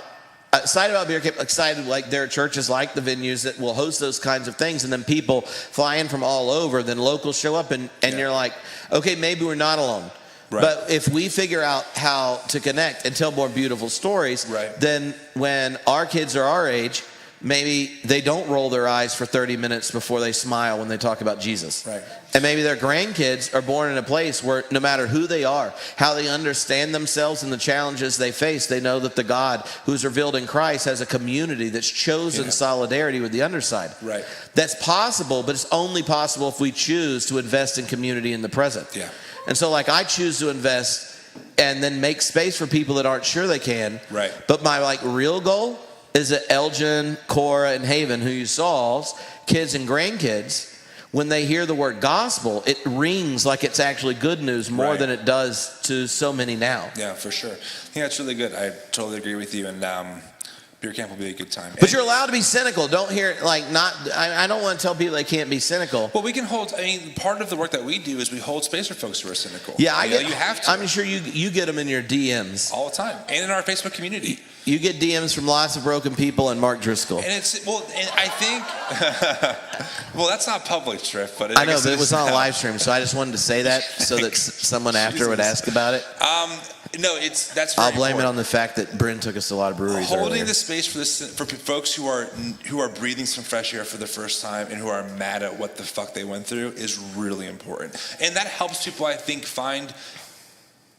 Speaker 2: Beer Camp, excited like there are churches like the venues that will host those kinds of things, and then people fly in from all over, then locals show up, and you're like, okay, maybe we're not alone. Right. But if we figure out how to connect and tell more beautiful stories, then when our kids are our age, maybe they don't roll their eyes for 30 minutes before they smile when they talk about Jesus. Right. And maybe their grandkids are born in a place where no matter who they are, how they understand themselves and the challenges they face, they know that the God who's revealed in Christ has a community that's chosen solidarity with the underside. Right. That's possible, but it's only possible if we choose to invest in community in the present. Yeah. And so, like, I choose to invest and then make space for people that aren't sure they can. Right. But my, like, real goal is that Elgin, Cora, and Haven, who you saw's kids and grandkids, when they hear the word gospel, it rings like it's actually good news more than it does to so many now.
Speaker 1: Yeah, for sure. I think that's really good. I totally agree with you. And Beer Camp will be a good time.
Speaker 2: But you're allowed to be cynical. Don't hear, like, not, I don't want to tell people they can't be cynical.
Speaker 1: Well, we can hold, I mean, part of the work that we do is we hold space for folks who are cynical.
Speaker 2: Yeah,
Speaker 1: you have to.
Speaker 2: I'm sure you get them in your DMs.
Speaker 1: All the time. And in our Facebook community.
Speaker 2: You get DMs from lots of broken people and Mark Driscoll.
Speaker 1: And it's, well, and I think, well, that's not public, Triff, but
Speaker 2: I know, but it was on a live stream, so I just wanted to say that so that someone after would ask about it.
Speaker 1: No, that's very
Speaker 2: I'll blame
Speaker 1: important.
Speaker 2: it on the fact that Bryn took us to a lot of breweries
Speaker 1: Holding
Speaker 2: earlier.
Speaker 1: the space for folks who are breathing some fresh air for the first time and who are mad at what the fuck they went through is really important. And that helps people, I think,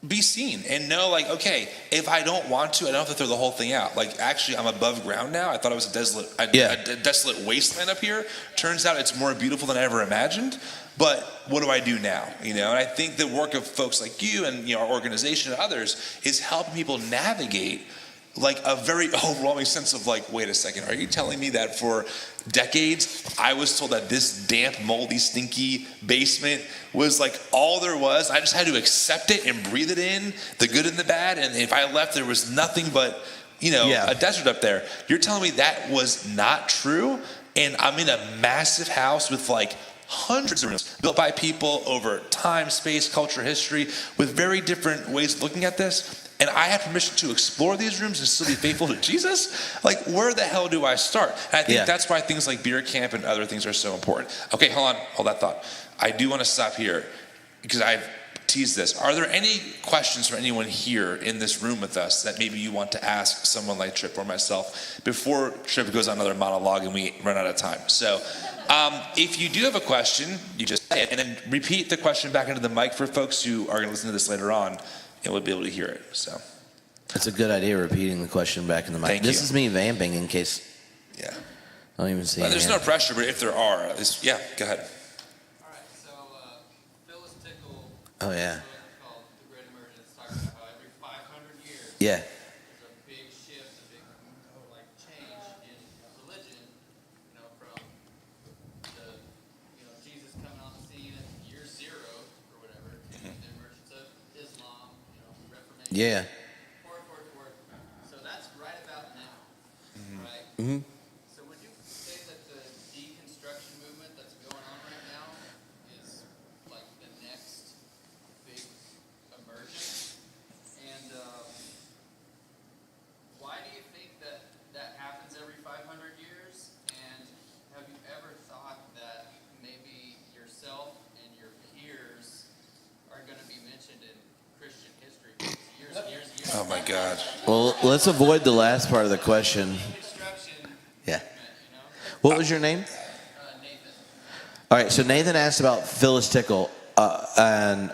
Speaker 1: be seen and know, like, okay, if I don't want to, I don't have to throw the whole thing out. Like, actually, I'm above ground now. I thought it was a desolate wasteland up here. Turns out it's more beautiful than I ever imagined. But what do I do now? You know, and I think the work of folks like you and our organization and others is helping people navigate like a very overwhelming sense of like, wait a second, are you telling me that for decades I was told that this damp, moldy, stinky basement was like all there was? I just had to accept it and breathe it in, the good and the bad, and if I left there was nothing but, a desert up there. You're telling me that was not true? And I'm in a massive house with like hundreds of rooms built by people over time, space, culture, history, with very different ways of looking at this. And I have permission to explore these rooms and still be faithful to Jesus? Like, where the hell do I start? And I think that's why things like beer camp and other things are so important. Okay, hold that thought. I do want to stop here because I've teased this. Are there any questions from anyone here in this room with us that maybe you want to ask someone like Tripp or myself before Tripp goes on another monologue and we run out of time? So if you do have a question, you just say it and then repeat the question back into the mic for folks who are going to listen to this later on. And we'll be able to hear it. So
Speaker 2: it's a good idea, repeating the question back in the mic. This is me vamping in case.
Speaker 1: Yeah.
Speaker 2: I don't even see.
Speaker 1: There's no pressure, but if there are, go ahead.
Speaker 3: All right, so Phyllis Tickle.
Speaker 2: Oh yeah.
Speaker 3: Called The Great Emergence talks about how every 500 years.
Speaker 2: Yeah.
Speaker 3: There's a big shift, a big change in religion. From the Jesus coming on the scene at year 0 or whatever, to the emergence of Islam. Reformation.
Speaker 2: Yeah.
Speaker 3: Forward. So that's right about now, right?
Speaker 2: Mm-hmm.
Speaker 3: So would you say that the deconstruction movement that's going on right now is like the next big emergence? And why do you think that happens every 500 years? And have you ever thought that maybe yourself and your peers are going to be mentioned in Christian history years and years?
Speaker 1: Oh my God.
Speaker 2: Well, let's avoid the last part of the question. Yeah. What was your name?
Speaker 3: Nathan.
Speaker 2: All right, so Nathan asked about Phyllis Tickle, and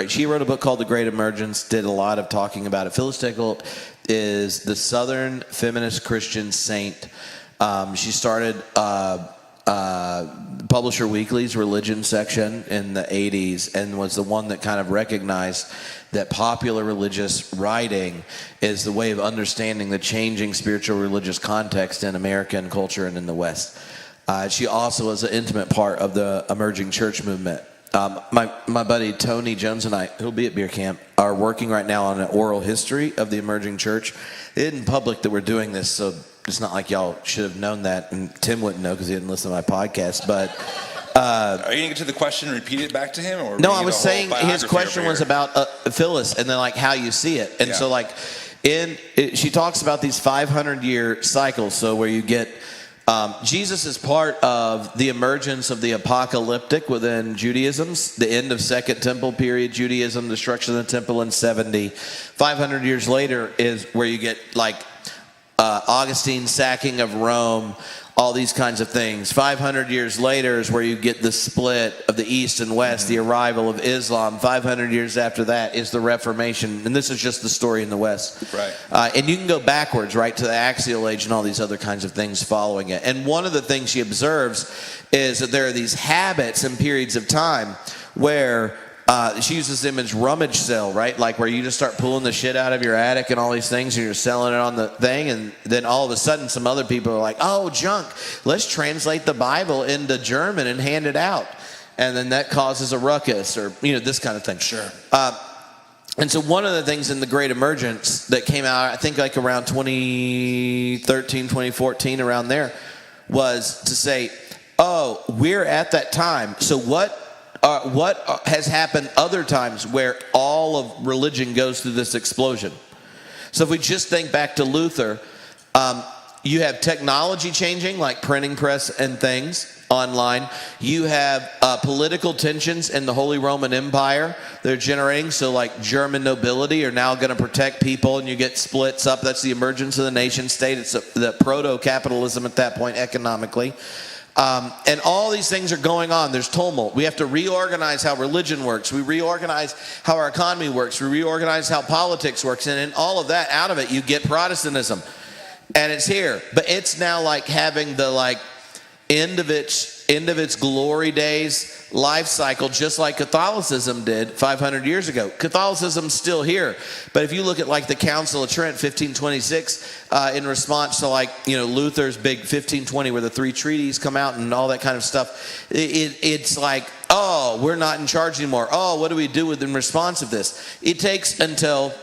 Speaker 2: she wrote a book called The Great Emergence, did a lot of talking about it. Phyllis Tickle is the Southern feminist Christian saint. She started Publisher Weekly's religion section in the 80s and was the one that kind of recognized that popular religious writing is the way of understanding the changing spiritual religious context in American culture and in the West. She also is an intimate part of the emerging church movement. My buddy Tony Jones and I, who'll be at Beer Camp, are working right now on an oral history of the emerging church. It isn't public that we're doing this, so it's not like y'all should have known that, and Tim wouldn't know because he didn't listen to my podcast. But
Speaker 1: are you gonna get to the question and repeat it back to him, or
Speaker 2: no? I was saying his question was about Phyllis, and then like how you see it, and so like she talks about these 500-year cycles. So where you get Jesus is part of the emergence of the apocalyptic within Judaism, the end of Second Temple period Judaism, destruction of the temple in 70. 500 years later is where you get like Augustine's sacking of Rome, all these kinds of things. 500 years later is where you get the split of the East and West, the arrival of Islam. 500 years after that is the Reformation. And this is just the story in the West.
Speaker 1: Right.
Speaker 2: And you can go backwards, right, to the Axial Age and all these other kinds of things following it. And one of the things she observes is that there are these habits and periods of time where she uses the image rummage sale, right? Like where you just start pulling the shit out of your attic and all these things and you're selling it on the thing. And then all of a sudden some other people are like, oh, junk, let's translate the Bible into German and hand it out. And then that causes a ruckus or, this kind of thing.
Speaker 1: Sure.
Speaker 2: And so one of the things in the Great Emergence that came out, I think like around 2013, 2014, around there, was to say, oh, we're at that time. So what has happened other times where all of religion goes through this explosion? So if we just think back to Luther, you have technology changing, like printing press and things online. You have political tensions in the Holy Roman Empire they're generating. So like German nobility are now going to protect people and you get splits up. That's the emergence of the nation state. It's the proto-capitalism at that point economically. And all these things are going on. There's tumult. We have to reorganize how religion works. We reorganize how our economy works. We reorganize how politics works. And in all of that, out of it, you get Protestantism. And it's here. But it's now like having the end of its glory days life cycle, just like Catholicism did 500 years ago. Catholicism's still here, but if you look at like the Council of Trent 1526 in response to like Luther's big 1520 where the three treaties come out and all that kind of stuff, it's like, oh, we're not in charge anymore. Oh, what do we do in response of this? It takes until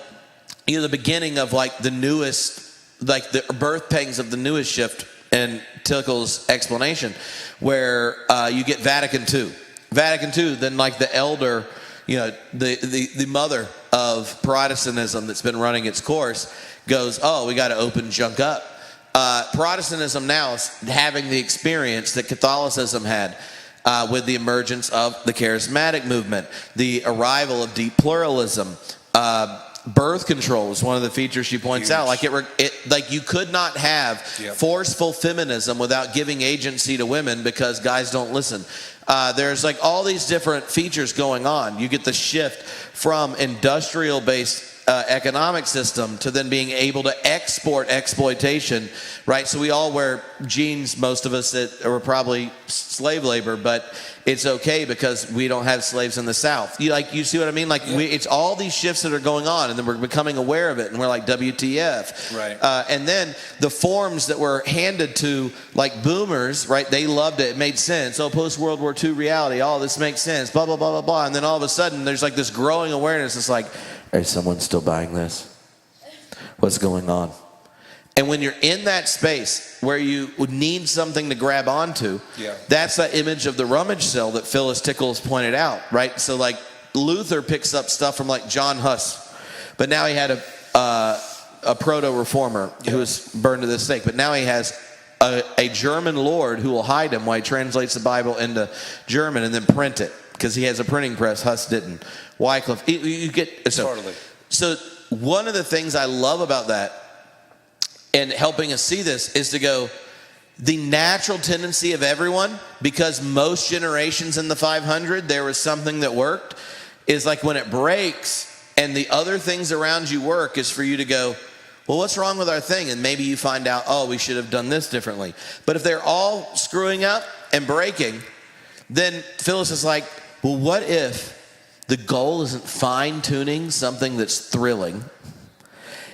Speaker 2: the beginning of like the newest, like the birth pangs of the newest shift and Tickle's explanation, where you get Vatican II. Vatican II, then like the elder, the mother of Protestantism that's been running its course goes, oh, we got to open junk up. Protestantism now is having the experience that Catholicism had with the emergence of the charismatic movement, the arrival of deep pluralism. Birth control is one of the features she points out. Like like you could not have forceful feminism without giving agency to women because guys don't listen. There's like all these different features going on. You get the shift from industrial-based economic system to then being able to export exploitation, right? So we all wear jeans, most of us that were probably slave labor, but it's okay because we don't have slaves in the South. You see what I mean? Like it's all these shifts that are going on, and then we're becoming aware of it, and we're like, WTF?
Speaker 1: Right.
Speaker 2: And then the forms that were handed to like boomers, right? They loved it. It made sense. Oh, post-World War II reality. Oh, this makes sense. Blah, blah, blah, blah, blah. And then all of a sudden, there's like this growing awareness. It's like, is someone still buying this? What's going on? And when you're in that space where you would need something to grab onto, that's that image of the rummage sale that Phyllis Tickles pointed out, right? So like Luther picks up stuff from like John Huss, but now he had a proto-reformer who was burned to the stake, but now he has a German lord who will hide him while he translates the Bible into German and then print it, because he has a printing press. Huss didn't. Wycliffe. You get so.
Speaker 1: Totally.
Speaker 2: So one of the things I love about that and helping us see this is to go, the natural tendency of everyone, because most generations in the 500 there was something that worked, is like when it breaks and the other things around you work, is for you to go, well, what's wrong with our thing? And maybe you find out, oh, we should have done this differently. But if they're all screwing up and breaking, then Phyllis is like, well, what if the goal isn't fine-tuning something that's thrilling?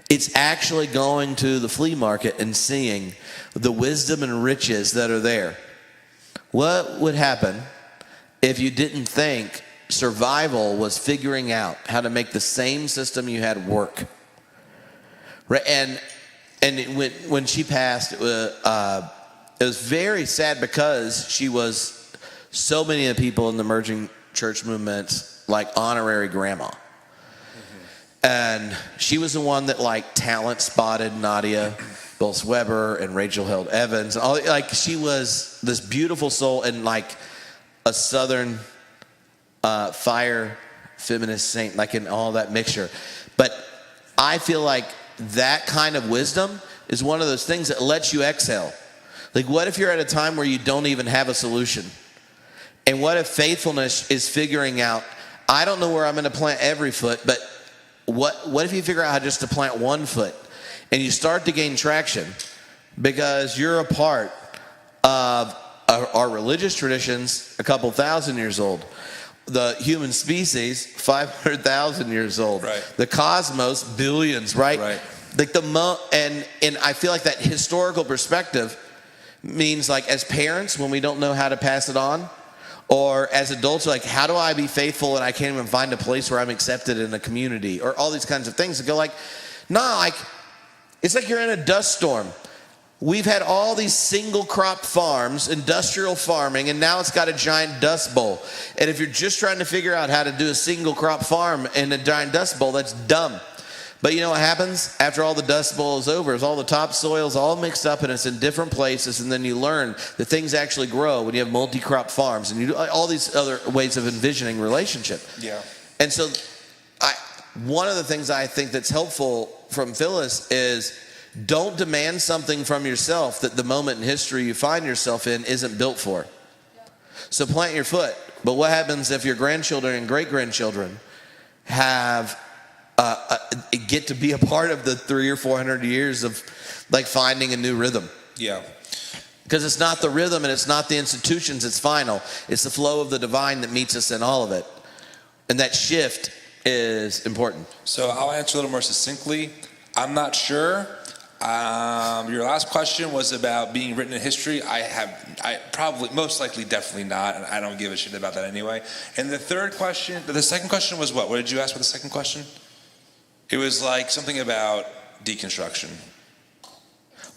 Speaker 2: It's actually going to the flea market and seeing the wisdom and riches that are there. What would happen if you didn't think survival was figuring out how to make the same system you had work? Right? And when she passed, it was very sad, because she was so many of the people in the emerging church movements like honorary grandma. And she was the one that like talent spotted Nadia Bolz-Weber and Rachel Held Evans. All, like she was this beautiful soul and like a Southern fire feminist saint, like in all that mixture. But I feel like that kind of wisdom is one of those things that lets you exhale. Like what if you're at a time where you don't even have a solution? And what if faithfulness is figuring out, I don't know where I'm going to plant every foot, but what if you figure out how just to plant 1 foot, and you start to gain traction because you're a part of our religious traditions, a couple thousand years old. The human species, 500,000 years old.
Speaker 1: Right.
Speaker 2: The cosmos, billions, right?
Speaker 1: Right.
Speaker 2: Like and I feel like that historical perspective means, like, as parents, when we don't know how to pass it on, or as adults, like, how do I be faithful and I can't even find a place where I'm accepted in a community, or all these kinds of things, to go like, nah, like, it's like you're in a dust storm. We've had all these single crop farms, industrial farming, and now it's got a giant dust bowl. And if you're just trying to figure out how to do a single crop farm in a giant dust bowl, that's dumb. But you know what happens after all the dust bowl is over? Is all the topsoil's all mixed up and it's in different places, and then you learn that things actually grow when you have multi-crop farms, and you do all these other ways of envisioning relationship.
Speaker 1: Yeah.
Speaker 2: And so one of the things I think that's helpful from Phyllis is, don't demand something from yourself that the moment in history you find yourself in isn't built for. So plant your foot. But what happens if your grandchildren and great-grandchildren have get to be a part of the 300 or 400 years of like finding a new rhythm?
Speaker 1: Yeah.
Speaker 2: Because it's not the rhythm and it's not the institutions, it's final. It's the flow of the divine that meets us in all of it. And that shift is important.
Speaker 1: So I'll answer a little more succinctly. I'm not sure. Your last question was about being written in history. I probably, most likely, definitely not, and I don't give a shit about that anyway. And the second question was what? What did you ask for the second question? It was like something about deconstruction.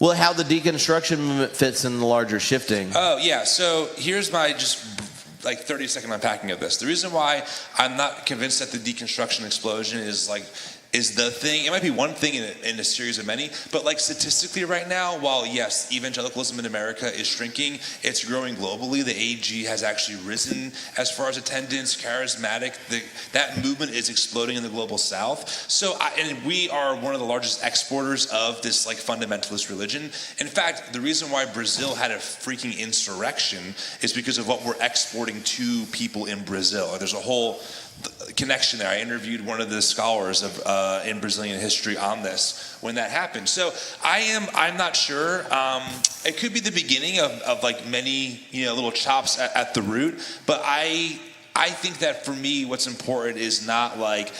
Speaker 2: Well, how the deconstruction movement fits in the larger shifting.
Speaker 1: Oh, yeah. So here's my just like 30-second unpacking of this. The reason why I'm not convinced that the deconstruction explosion is the thing. It might be one thing in a series of many, but like statistically right now, while yes, evangelicalism in America is shrinking, it's growing globally. The AG has actually risen as far as attendance, charismatic. That movement is exploding in the global South. So, and we are one of the largest exporters of this like fundamentalist religion. In fact, the reason why Brazil had a freaking insurrection is because of what we're exporting to people in Brazil. There's a whole connection there. I interviewed one of the scholars of in Brazilian history on this when that happened. So I'm not sure. It could be the beginning of like many little chops at the root. But I think that for me, what's important is not like,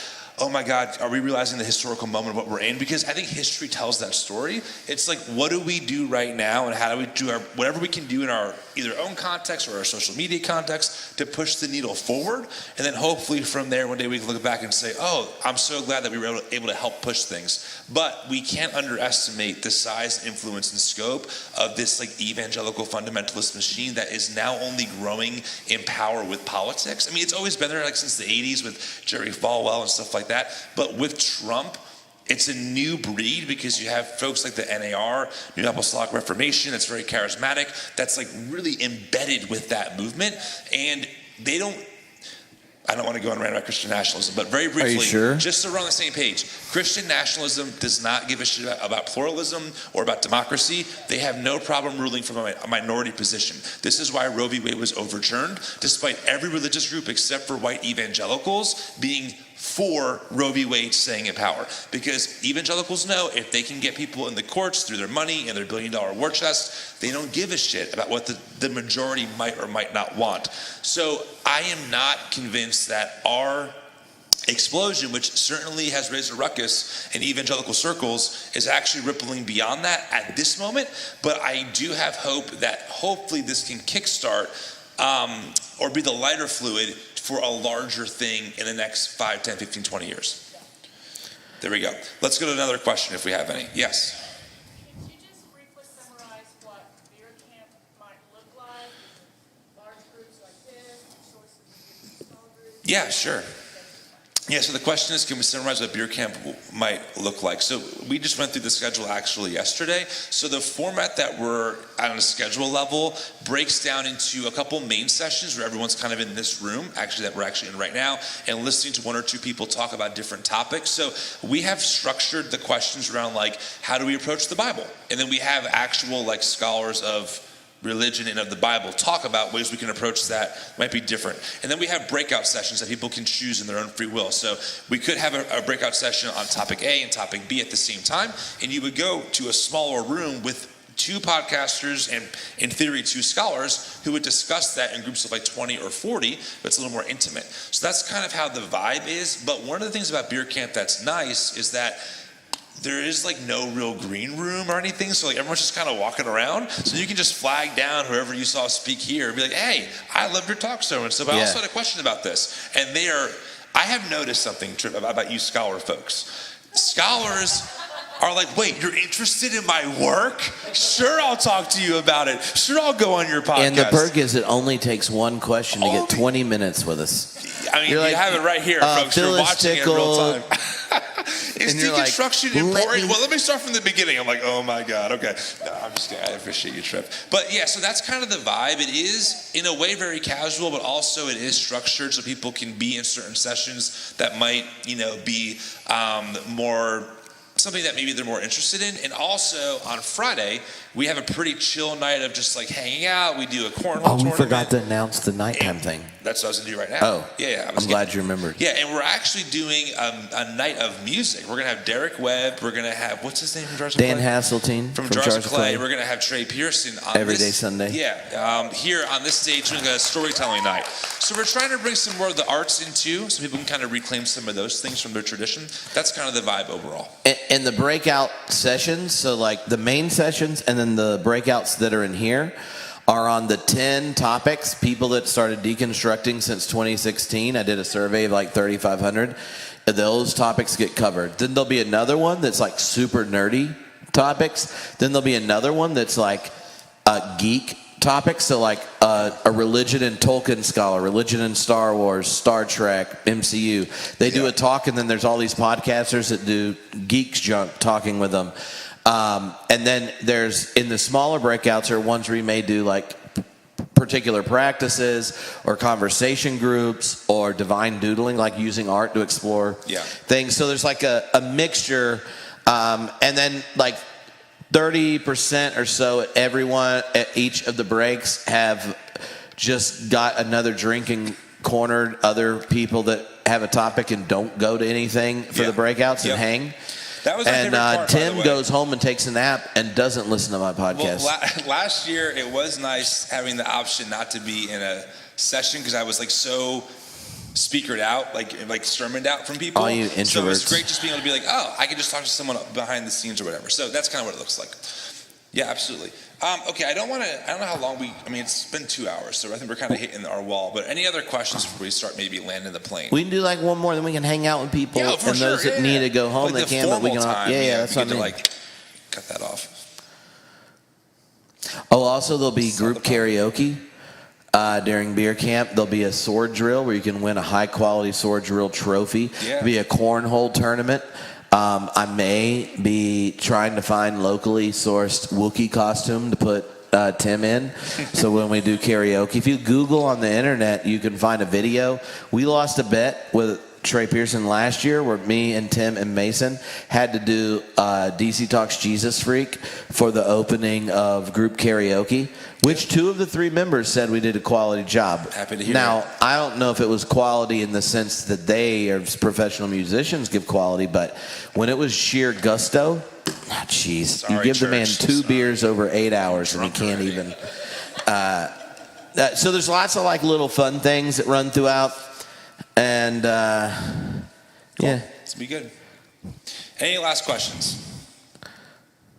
Speaker 1: oh my God, are we realizing the historical moment of what we're in? Because I think history tells that story. It's like, what do we do right now, and how do we do whatever we can do in our either own context or our social media context to push the needle forward, and then hopefully from there one day we can look back and say, oh, I'm so glad that we were able to help push things. But we can't underestimate the size, influence, and scope of this like evangelical fundamentalist machine that is now only growing in power with politics. I mean, it's always been there like since the 80s with Jerry Falwell and stuff like that. But with Trump, it's a new breed because you have folks like the NAR, New Apostolic Reformation, that's very charismatic, that's like really embedded with that movement. And I don't want to go on rant about Christian nationalism, but very briefly,
Speaker 2: Are you sure?
Speaker 1: Just so we're on the same page, Christian nationalism does not give a shit about pluralism or about democracy. They have no problem ruling from a minority position. This is why Roe v. Wade was overturned, despite every religious group except for white evangelicals being for Roe v. Wade staying in power. Because evangelicals know if they can get people in the courts through their money and their billion-dollar war chest, they don't give a shit about what the majority might or might not want. So I am not convinced that our explosion, which certainly has raised a ruckus in evangelical circles, is actually rippling beyond that at this moment. But I do have hope that hopefully this can kickstart or be the lighter fluid for a larger thing in the next 5, 10, 15, 20 years. There we go. Let's go to another question if we have any. Yes?
Speaker 4: Could you just briefly summarize what beer camp might look like? Large groups like this, sources of small groups?
Speaker 1: Yeah, sure. Yeah, so the question is, can we summarize what beer camp might look like? So we just went through the schedule actually yesterday. So the format that we're on a schedule level breaks down into a couple main sessions where everyone's kind of in this room, actually that we're actually in right now, and listening to one or two people talk about different topics. So we have structured the questions around like, how do we approach the Bible? And then we have actual like scholars of religion and of the Bible talk about ways we can approach that might be different. And then we have breakout sessions that people can choose in their own free will. So we could have a breakout session on topic A and topic B at the same time, and you would go to a smaller room with 2 podcasters and, in theory, 2 scholars who would discuss that in groups of like 20 or 40, but it's a little more intimate. So that's kind of how the vibe is. But one of the things about beer camp that's nice is that there is like no real green room or anything, so like everyone's just kind of walking around. So you can just flag down whoever you saw speak here and be like, hey, I loved your talk so and so, but I also had a question about this. And I have noticed something, Trip, about you scholar folks. Scholars are like, wait, you're interested in my work? Sure, I'll talk to you about it. Sure, I'll go on your podcast.
Speaker 2: And the perk is it only takes one question to get 20 minutes with us.
Speaker 1: I mean, you have it right here, folks. You're watching it in real time. Is deconstruction important? Well, let me start from the beginning. I'm like, oh my God, okay. No, I'm just kidding. I appreciate you, Trip. But yeah, so that's kind of the vibe. It is, in a way, very casual, but also it is structured so people can be in certain sessions that might, be more something that maybe they're more interested in. And also on Friday, we have a pretty chill night of just like hanging out. We do a cornhole
Speaker 2: Oh, we
Speaker 1: tournament.
Speaker 2: forgot to announce the nighttime thing.
Speaker 1: That's what I was gonna do right now.
Speaker 2: Oh,
Speaker 1: yeah.
Speaker 2: I'm glad you remembered.
Speaker 1: Yeah, and we're actually doing a night of music. We're gonna have Derek Webb. We're gonna have, what's his name from Jars of
Speaker 2: Dan
Speaker 1: Clay?
Speaker 2: Hasseltine
Speaker 1: From Jars of Clay. We're gonna have Trey Pearson on
Speaker 2: Everyday Sunday.
Speaker 1: Yeah, here on this stage doing a storytelling night. So we're trying to bring some more of the arts into, so people can kind of reclaim some of those things from their tradition. That's kind of the vibe overall.
Speaker 2: And the breakout sessions, so like the main sessions and then the breakouts that are in here are on the 10 topics, people that started deconstructing since 2016. I did a survey of like 3,500. Those topics get covered. Then there'll be another one that's like super nerdy topics. Then there'll be another one that's like geek topics. So like a religion and Tolkien scholar, religion and Star Wars, Star Trek, MCU. They do a talk, and then there's all these podcasters that do geeks junk talking with them. And then there's, in the smaller breakouts, are ones where you may do like particular practices or conversation groups or divine doodling, like using art to explore things. So there's like a mixture. And then like 30% or so everyone at each of the breaks have just got another drinking cornered other people that have a topic and don't go to anything for the breakouts and hang.
Speaker 1: That was my favorite part,
Speaker 2: Tim
Speaker 1: by the way.
Speaker 2: goes home and takes a nap and doesn't listen to my podcast.
Speaker 1: Well, last year it was nice having the option not to be in a session because I was like so speakered out, like sermoned out from people.
Speaker 2: All you introverts.
Speaker 1: So it was great just being able to be like, oh, I can just talk to someone behind the scenes or whatever. So that's kind of what it looks like. Yeah, absolutely. Okay, I don't know how long it's been 2 hours, so I think we're kind of hitting our wall. But any other questions before we start maybe landing the plane?
Speaker 2: We can do like one more, then we can hang out with people.
Speaker 1: Yeah, for
Speaker 2: and those
Speaker 1: sure,
Speaker 2: that need to go home,
Speaker 1: like
Speaker 2: they can. But we can.
Speaker 1: time,
Speaker 2: That's
Speaker 1: we
Speaker 2: what I
Speaker 1: get
Speaker 2: mean.
Speaker 1: to like cut that off.
Speaker 2: Oh, also there'll be group karaoke during beer camp. There'll be a sword drill where you can win a high quality sword drill trophy. There'll be a cornhole tournament. I may be trying to find locally sourced Wookiee costume to put Tim in. So when we do karaoke, if you Google on the internet, you can find a video. We lost a bet with Trey Pearson last year where me and Tim and Mason had to do DC Talks Jesus Freak for the opening of group karaoke, which 2 of the 3 members said we did a quality job.
Speaker 1: Happy to hear
Speaker 2: Now,
Speaker 1: that.
Speaker 2: I don't know if it was quality in the sense that they, as professional musicians, give quality, but when it was sheer gusto, jeez, you give the man 2 beers over 8 hours and he can't even. So there's lots of like little fun things that run throughout. And yeah,
Speaker 1: It's be good. Any last questions?
Speaker 5: Okay,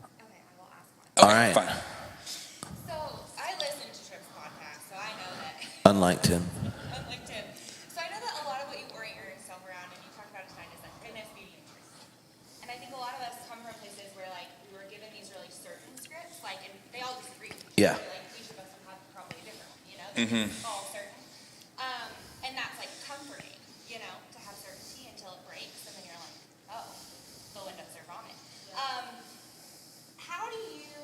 Speaker 5: I will ask one.
Speaker 2: All right.
Speaker 1: Fine.
Speaker 5: So I listen to Tripp's podcast, so I know that.
Speaker 2: Unlike Tim.
Speaker 5: Unlike Tim. So I know that a lot of what you orient yourself around, and you talked about it tonight, is like goodness, beauty, and truth. And I think a lot of us come from places where like we were given these really certain scripts, like, and they all disagree.
Speaker 2: Yeah.
Speaker 5: Like each of us would have probably a different one, you know? They're all certain. And that's like comforting, you know, to have certainty until it breaks, and then you're like, oh, the windows are vomit. How do you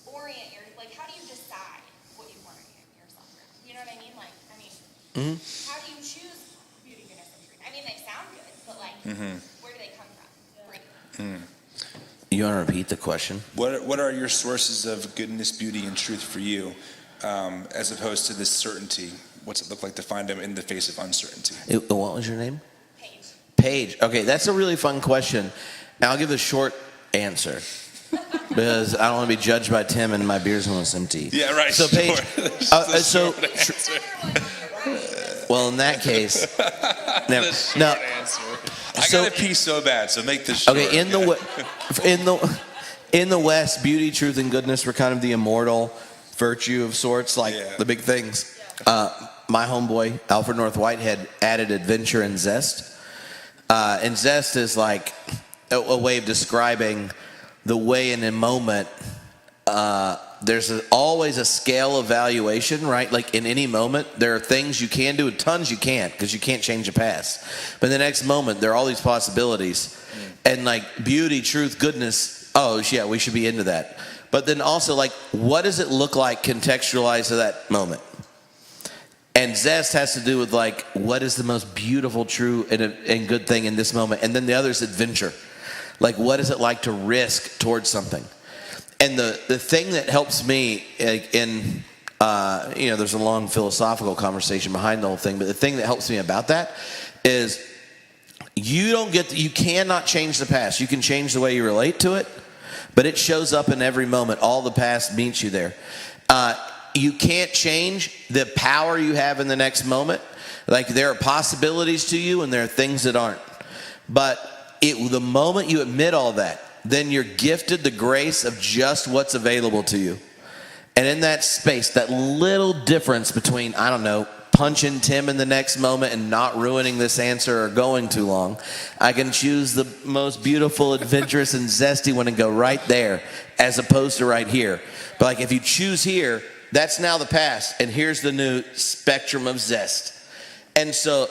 Speaker 5: orient how do you decide what you want to orient yourself around? You know what I mean? How do you choose beauty, goodness, and truth? I mean, they sound good, but where do they come from?
Speaker 2: You want to repeat the question?
Speaker 1: What are your sources of goodness, beauty, and truth for you, as opposed to this certainty? What's it look like to find them in the face of uncertainty?
Speaker 2: What was your name?
Speaker 5: Paige.
Speaker 2: Paige. Okay, that's a really fun question. Now I'll give a short answer because I don't want to be judged by Tim and my beer's almost empty.
Speaker 1: Yeah, right.
Speaker 2: So Paige.
Speaker 1: Short.
Speaker 2: Well, in that case, never.
Speaker 1: Short
Speaker 2: No.
Speaker 1: answer. I
Speaker 2: So-
Speaker 1: gotta pee so bad, so make this short.
Speaker 2: Okay, in the West, beauty, truth, and goodness were kind of the immortal virtue of sorts, like the big things. My homeboy Alfred North Whitehead added adventure and zest. And zest is like a way of describing the way in a moment. There's always a scale of valuation, right? Like in any moment, there are things you can do and tons you can't because you can't change the past. But in the next moment, there are all these possibilities. And like beauty, truth, goodness, oh yeah, we should be into that. But then also like, what does it look like contextualized to that moment? And zest has to do with like, what is the most beautiful, true, and good thing in this moment? And then the other is adventure. Like, what is it like to risk towards something? And the thing that helps me in, there's a long philosophical conversation behind the whole thing, but the thing that helps me about that is you cannot change the past. You can change the way you relate to it, but it shows up in every moment. All the past meets you there. You can't change the power you have in the next moment. Like, there are possibilities to you and there are things that aren't. But the moment you admit all that, then you're gifted the grace of just what's available to you. And in that space, that little difference between, I don't know, punching Tim in the next moment and not ruining this answer or going too long, I can choose the most beautiful, adventurous, and zesty one and go right there as opposed to right here. But like, if you choose here, that's now the past, and here's the new spectrum of zest. And so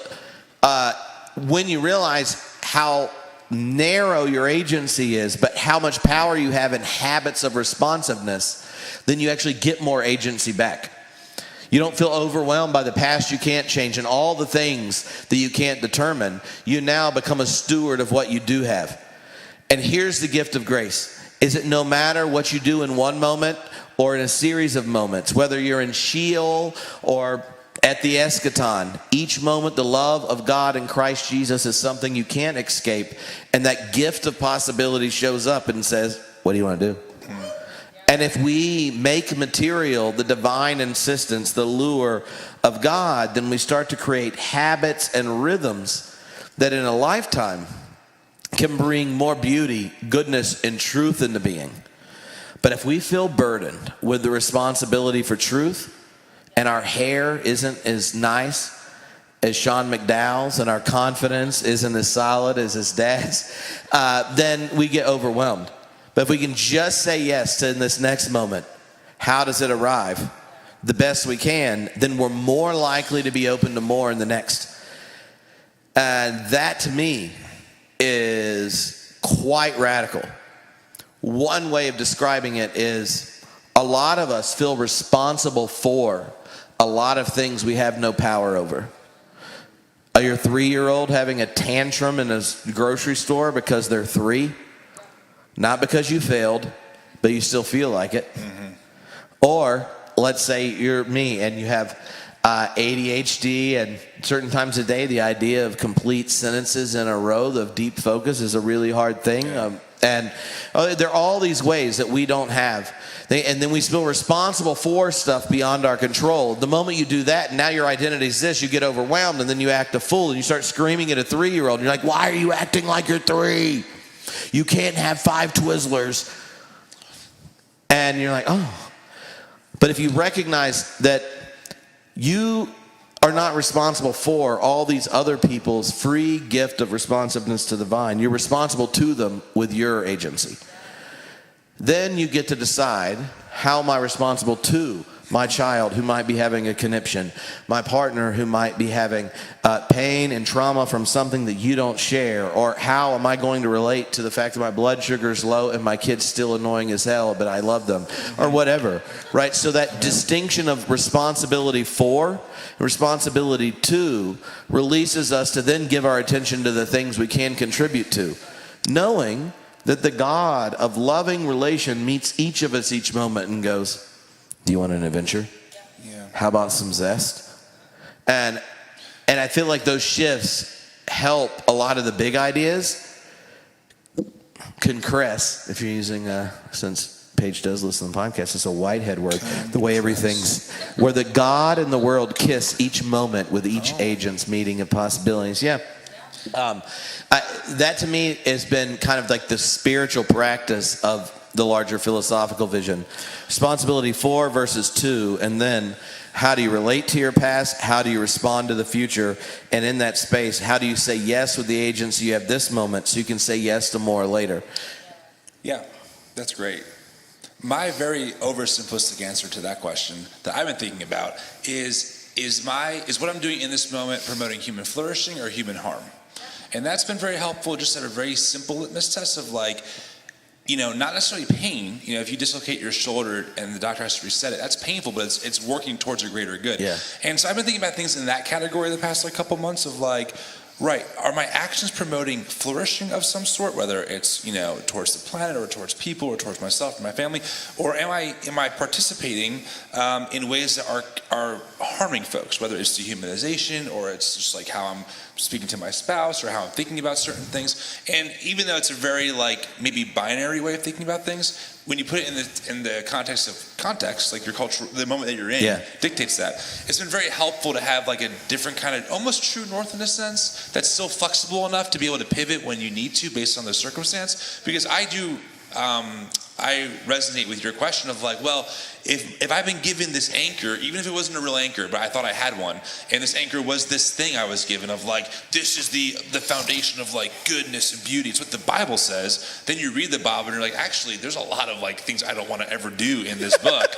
Speaker 2: when you realize how narrow your agency is, but how much power you have in habits of responsiveness, then you actually get more agency back. You don't feel overwhelmed by the past you can't change and all the things that you can't determine. You now become a steward of what you do have. And here's the gift of grace. Is it no matter what you do in one moment or in a series of moments, whether you're in Sheol or at the eschaton, each moment the love of God in Christ Jesus is something you can't escape. And that gift of possibility shows up and says, what do you want to do? And if we make material the divine insistence, the lure of God, then we start to create habits and rhythms that in a lifetime can bring more beauty, goodness, and truth into being. But if we feel burdened with the responsibility for truth, and our hair isn't as nice as Sean McDowell's, and our confidence isn't as solid as his dad's, then we get overwhelmed. But if we can just say yes to in this next moment, how does it arrive? The best we can, then we're more likely to be open to more in the next. And that to me is quite radical. One way of describing it is a lot of us feel responsible for a lot of things we have no power over. Are your 3-year-old having a tantrum in a grocery store because they're 3? Not because you failed, but you still feel like it. Mm-hmm. Or let's say you're me and you have ADHD, and certain times a day the idea of complete sentences in a row of deep focus is a really hard thing. And there are all these ways that we don't have. And then we feel responsible for stuff beyond our control. The moment you do that, and now your identity is this, you get overwhelmed, and then you act a fool, and you start screaming at a 3-year-old. And you're like, why are you acting like you're 3? You can't have 5 Twizzlers. And you're like, oh. But if you recognize that you are not responsible for all these other people's free gift of responsiveness to the vine, you're responsible to them with your agency. Then you get to decide, how am I responsible to my child who might be having a conniption, my partner who might be having pain and trauma from something that you don't share, or how am I going to relate to the fact that my blood sugar is low and my kid's still annoying as hell, but I love them, or whatever, right? So that distinction of responsibility for and responsibility to releases us to then give our attention to the things we can contribute to, knowing that the God of loving relation meets each of us each moment and goes, do you want an adventure? Yeah. How about some zest? And I feel like those shifts help a lot of the big ideas concress, if you're using, since Paige does listen to the podcast, it's a Whitehead word, the way everything's, where the God and the world kiss each moment with each agent's meeting of possibilities. Yeah. That to me has been kind of like the spiritual practice of the larger philosophical vision. Responsibility for versus to, and then how do you relate to your past? How do you respond to the future? And in that space, how do you say yes with the agency you have this moment so you can say yes to more later?
Speaker 1: Yeah, that's great. My very oversimplistic answer to that question that I've been thinking about is what I'm doing in this moment promoting human flourishing or human harm? And that's been very helpful, just at a very simple litmus test of like, not necessarily pain. If you dislocate your shoulder and the doctor has to reset it, that's painful, but it's working towards a greater good.
Speaker 2: Yeah.
Speaker 1: And so I've been thinking about things in that category the past couple months of like, Right. Are my actions promoting flourishing of some sort, whether it's, towards the planet or towards people or towards myself or my family, or am I participating in ways that are harming folks, whether it's dehumanization or it's just like how I'm speaking to my spouse or how I'm thinking about certain things. And even though it's a very maybe binary way of thinking about things, when you put it in the context, like your culture, the moment that you're in dictates that. It's been very helpful to have a different kind of almost true north in a sense that's still flexible enough to be able to pivot when you need to based on the circumstance. Because I resonate with your question of if I've been given this anchor, even if it wasn't a real anchor, but I thought I had one, and this anchor was this thing I was given of this is the foundation of goodness and beauty, it's what the Bible says, then you read the Bible and you're actually there's a lot of things I don't want to ever do in this book.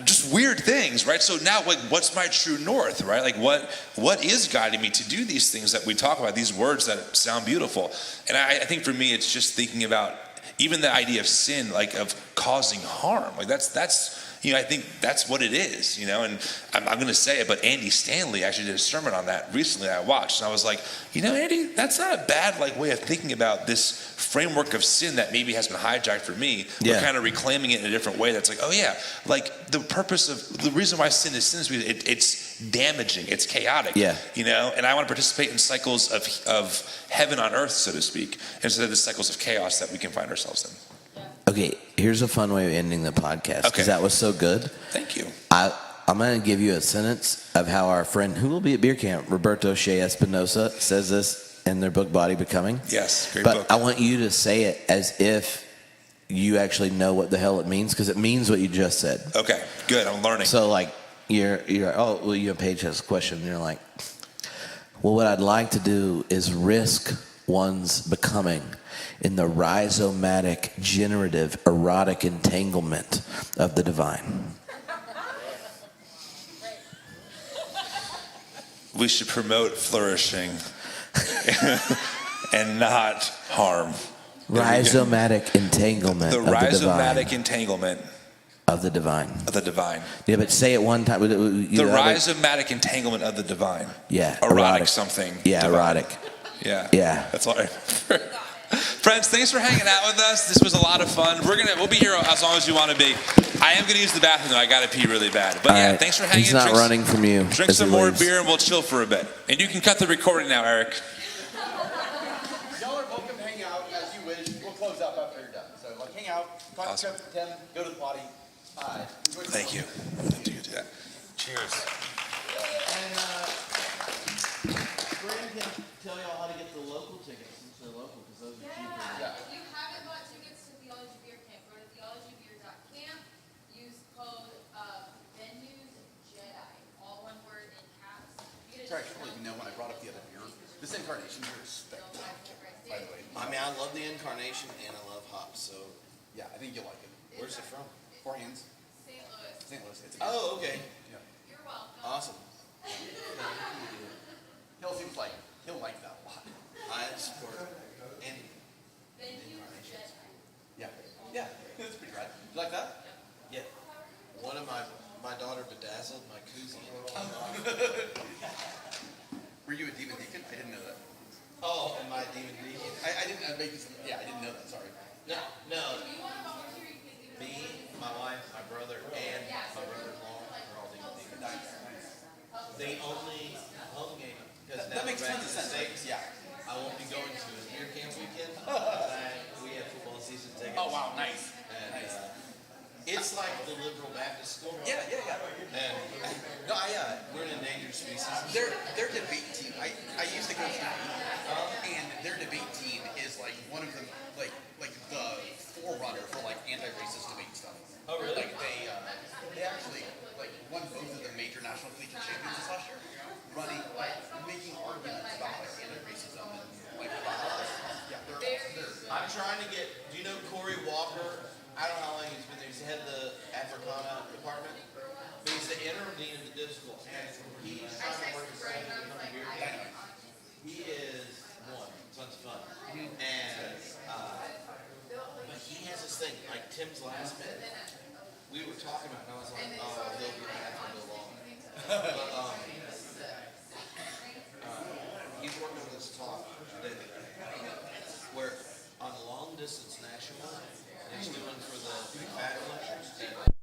Speaker 1: Just weird things, right? So now what's my true north, right? What is guiding me to do these things that we talk about, these words that sound beautiful? And I think for me it's just thinking about even the idea of sin, of causing harm, that's I think that's what it is, and I'm going to say it, but Andy Stanley actually did a sermon on that recently I watched, and I was like, Andy, that's not a bad way of thinking about this framework of sin that maybe has been hijacked for me. We're kind of reclaiming it in a different way. That's the purpose of the reason why sin is because it's damaging, it's chaotic, and I want to participate in cycles of heaven on earth, so to speak, instead of the cycles of chaos that we can find ourselves in.
Speaker 2: Okay, here's a fun way of ending the podcast because that was so good.
Speaker 1: Thank you.
Speaker 2: I'm going to give you a sentence of how our friend who will be at beer camp, Roberto Shea Espinosa, says this in their book, Body Becoming.
Speaker 1: Yes, great book.
Speaker 2: But I want you to say it as if you actually know what the hell it means because it means what you just said.
Speaker 1: Okay, good. I'm learning.
Speaker 2: So you and Paige has a question and you're like, well, what I'd like to do is risk one's becoming in the rhizomatic, generative, erotic entanglement of the divine.
Speaker 1: We should promote flourishing and not harm.
Speaker 2: Rhizomatic entanglement
Speaker 1: the
Speaker 2: of the divine.
Speaker 1: The rhizomatic entanglement
Speaker 2: of the divine.
Speaker 1: Of the divine.
Speaker 2: Yeah, but say it one time.
Speaker 1: The rhizomatic entanglement of the divine.
Speaker 2: Yeah.
Speaker 1: Erotic something.
Speaker 2: Yeah,
Speaker 1: divine.
Speaker 2: Erotic.
Speaker 1: Yeah.
Speaker 2: Yeah.
Speaker 1: That's all right. Friends, thanks for hanging out with us. This was a lot of fun. We'll be here as long as you want to be. I am going to use the bathroom though. I got to pee really bad. But
Speaker 2: all right.
Speaker 1: Thanks for hanging.
Speaker 2: He's not running from you.
Speaker 1: Drink some more beer and we'll chill for a bit. And you can cut the recording now, Eric.
Speaker 6: Y'all are welcome to hang out as you wish. We'll close up after you're done. So hang out, talk
Speaker 1: Awesome.
Speaker 6: to Tim, go to the potty.
Speaker 1: Thank you. Do that. Cheers.
Speaker 2: And Brandon can tell y'all how to get the local tickets since they're local because those are cheaper.
Speaker 7: Yeah. If you haven't bought tickets to Theology Beer Camp, go to theologybeer.camp. Use code VENUESJEDI, all one word in caps.
Speaker 6: Sorry, I should let you know when I brought up the other beer. This incarnation here is spectacular, by the way.
Speaker 2: I mean, I love the incarnation and I love hops, so.
Speaker 6: Yeah, I think you'll like it. Where's it from? Four Hands.
Speaker 7: St. Louis.
Speaker 6: St. Louis. It's
Speaker 2: Oh, okay.
Speaker 6: Yeah.
Speaker 7: You're welcome.
Speaker 2: Awesome.
Speaker 6: He'll like that a lot.
Speaker 2: I support it. And
Speaker 7: VENUESJEDI.
Speaker 6: Yeah. Yeah. That's pretty right. You like that?
Speaker 2: yeah, one of my daughter bedazzled my koozie.
Speaker 6: Were you a demon deacon? I didn't know that.
Speaker 2: Oh, and my demon deacon.
Speaker 6: I didn't. I didn't know that. Sorry.
Speaker 2: No.
Speaker 7: If you want to volunteer, you can leave it.
Speaker 2: Me, my wife, my brother, and my brother-in-law are all demon deacons. The only home game because
Speaker 6: That makes tons of sense. Yeah.
Speaker 2: I won't be going to a beer camp weekend. We have football season tickets.
Speaker 6: Oh wow, nice.
Speaker 2: And it's like the liberal Baptist school.
Speaker 6: Yeah.
Speaker 2: And we're an endangered species.
Speaker 6: Their debate team. I used to coach debate, and their debate team is like one of them, like the forerunner for anti-racist debate stuff.
Speaker 2: Oh, really?
Speaker 6: They actually won both of the major national collegiate championships last year, making arguments about anti-racism and yeah, they're
Speaker 2: I'm trying to get. Do you know Corey Walker? I don't know how long he's been there. He's the head of the Africana department. But he's the interim dean of the div school. And he's trying to work with beer camp. He is tons of fun. And but he has this thing like Tim's last minute. We were talking about it, and I was like, oh, he'll have to go along. But
Speaker 8: long distance national. And he's doing for the big fat lectures.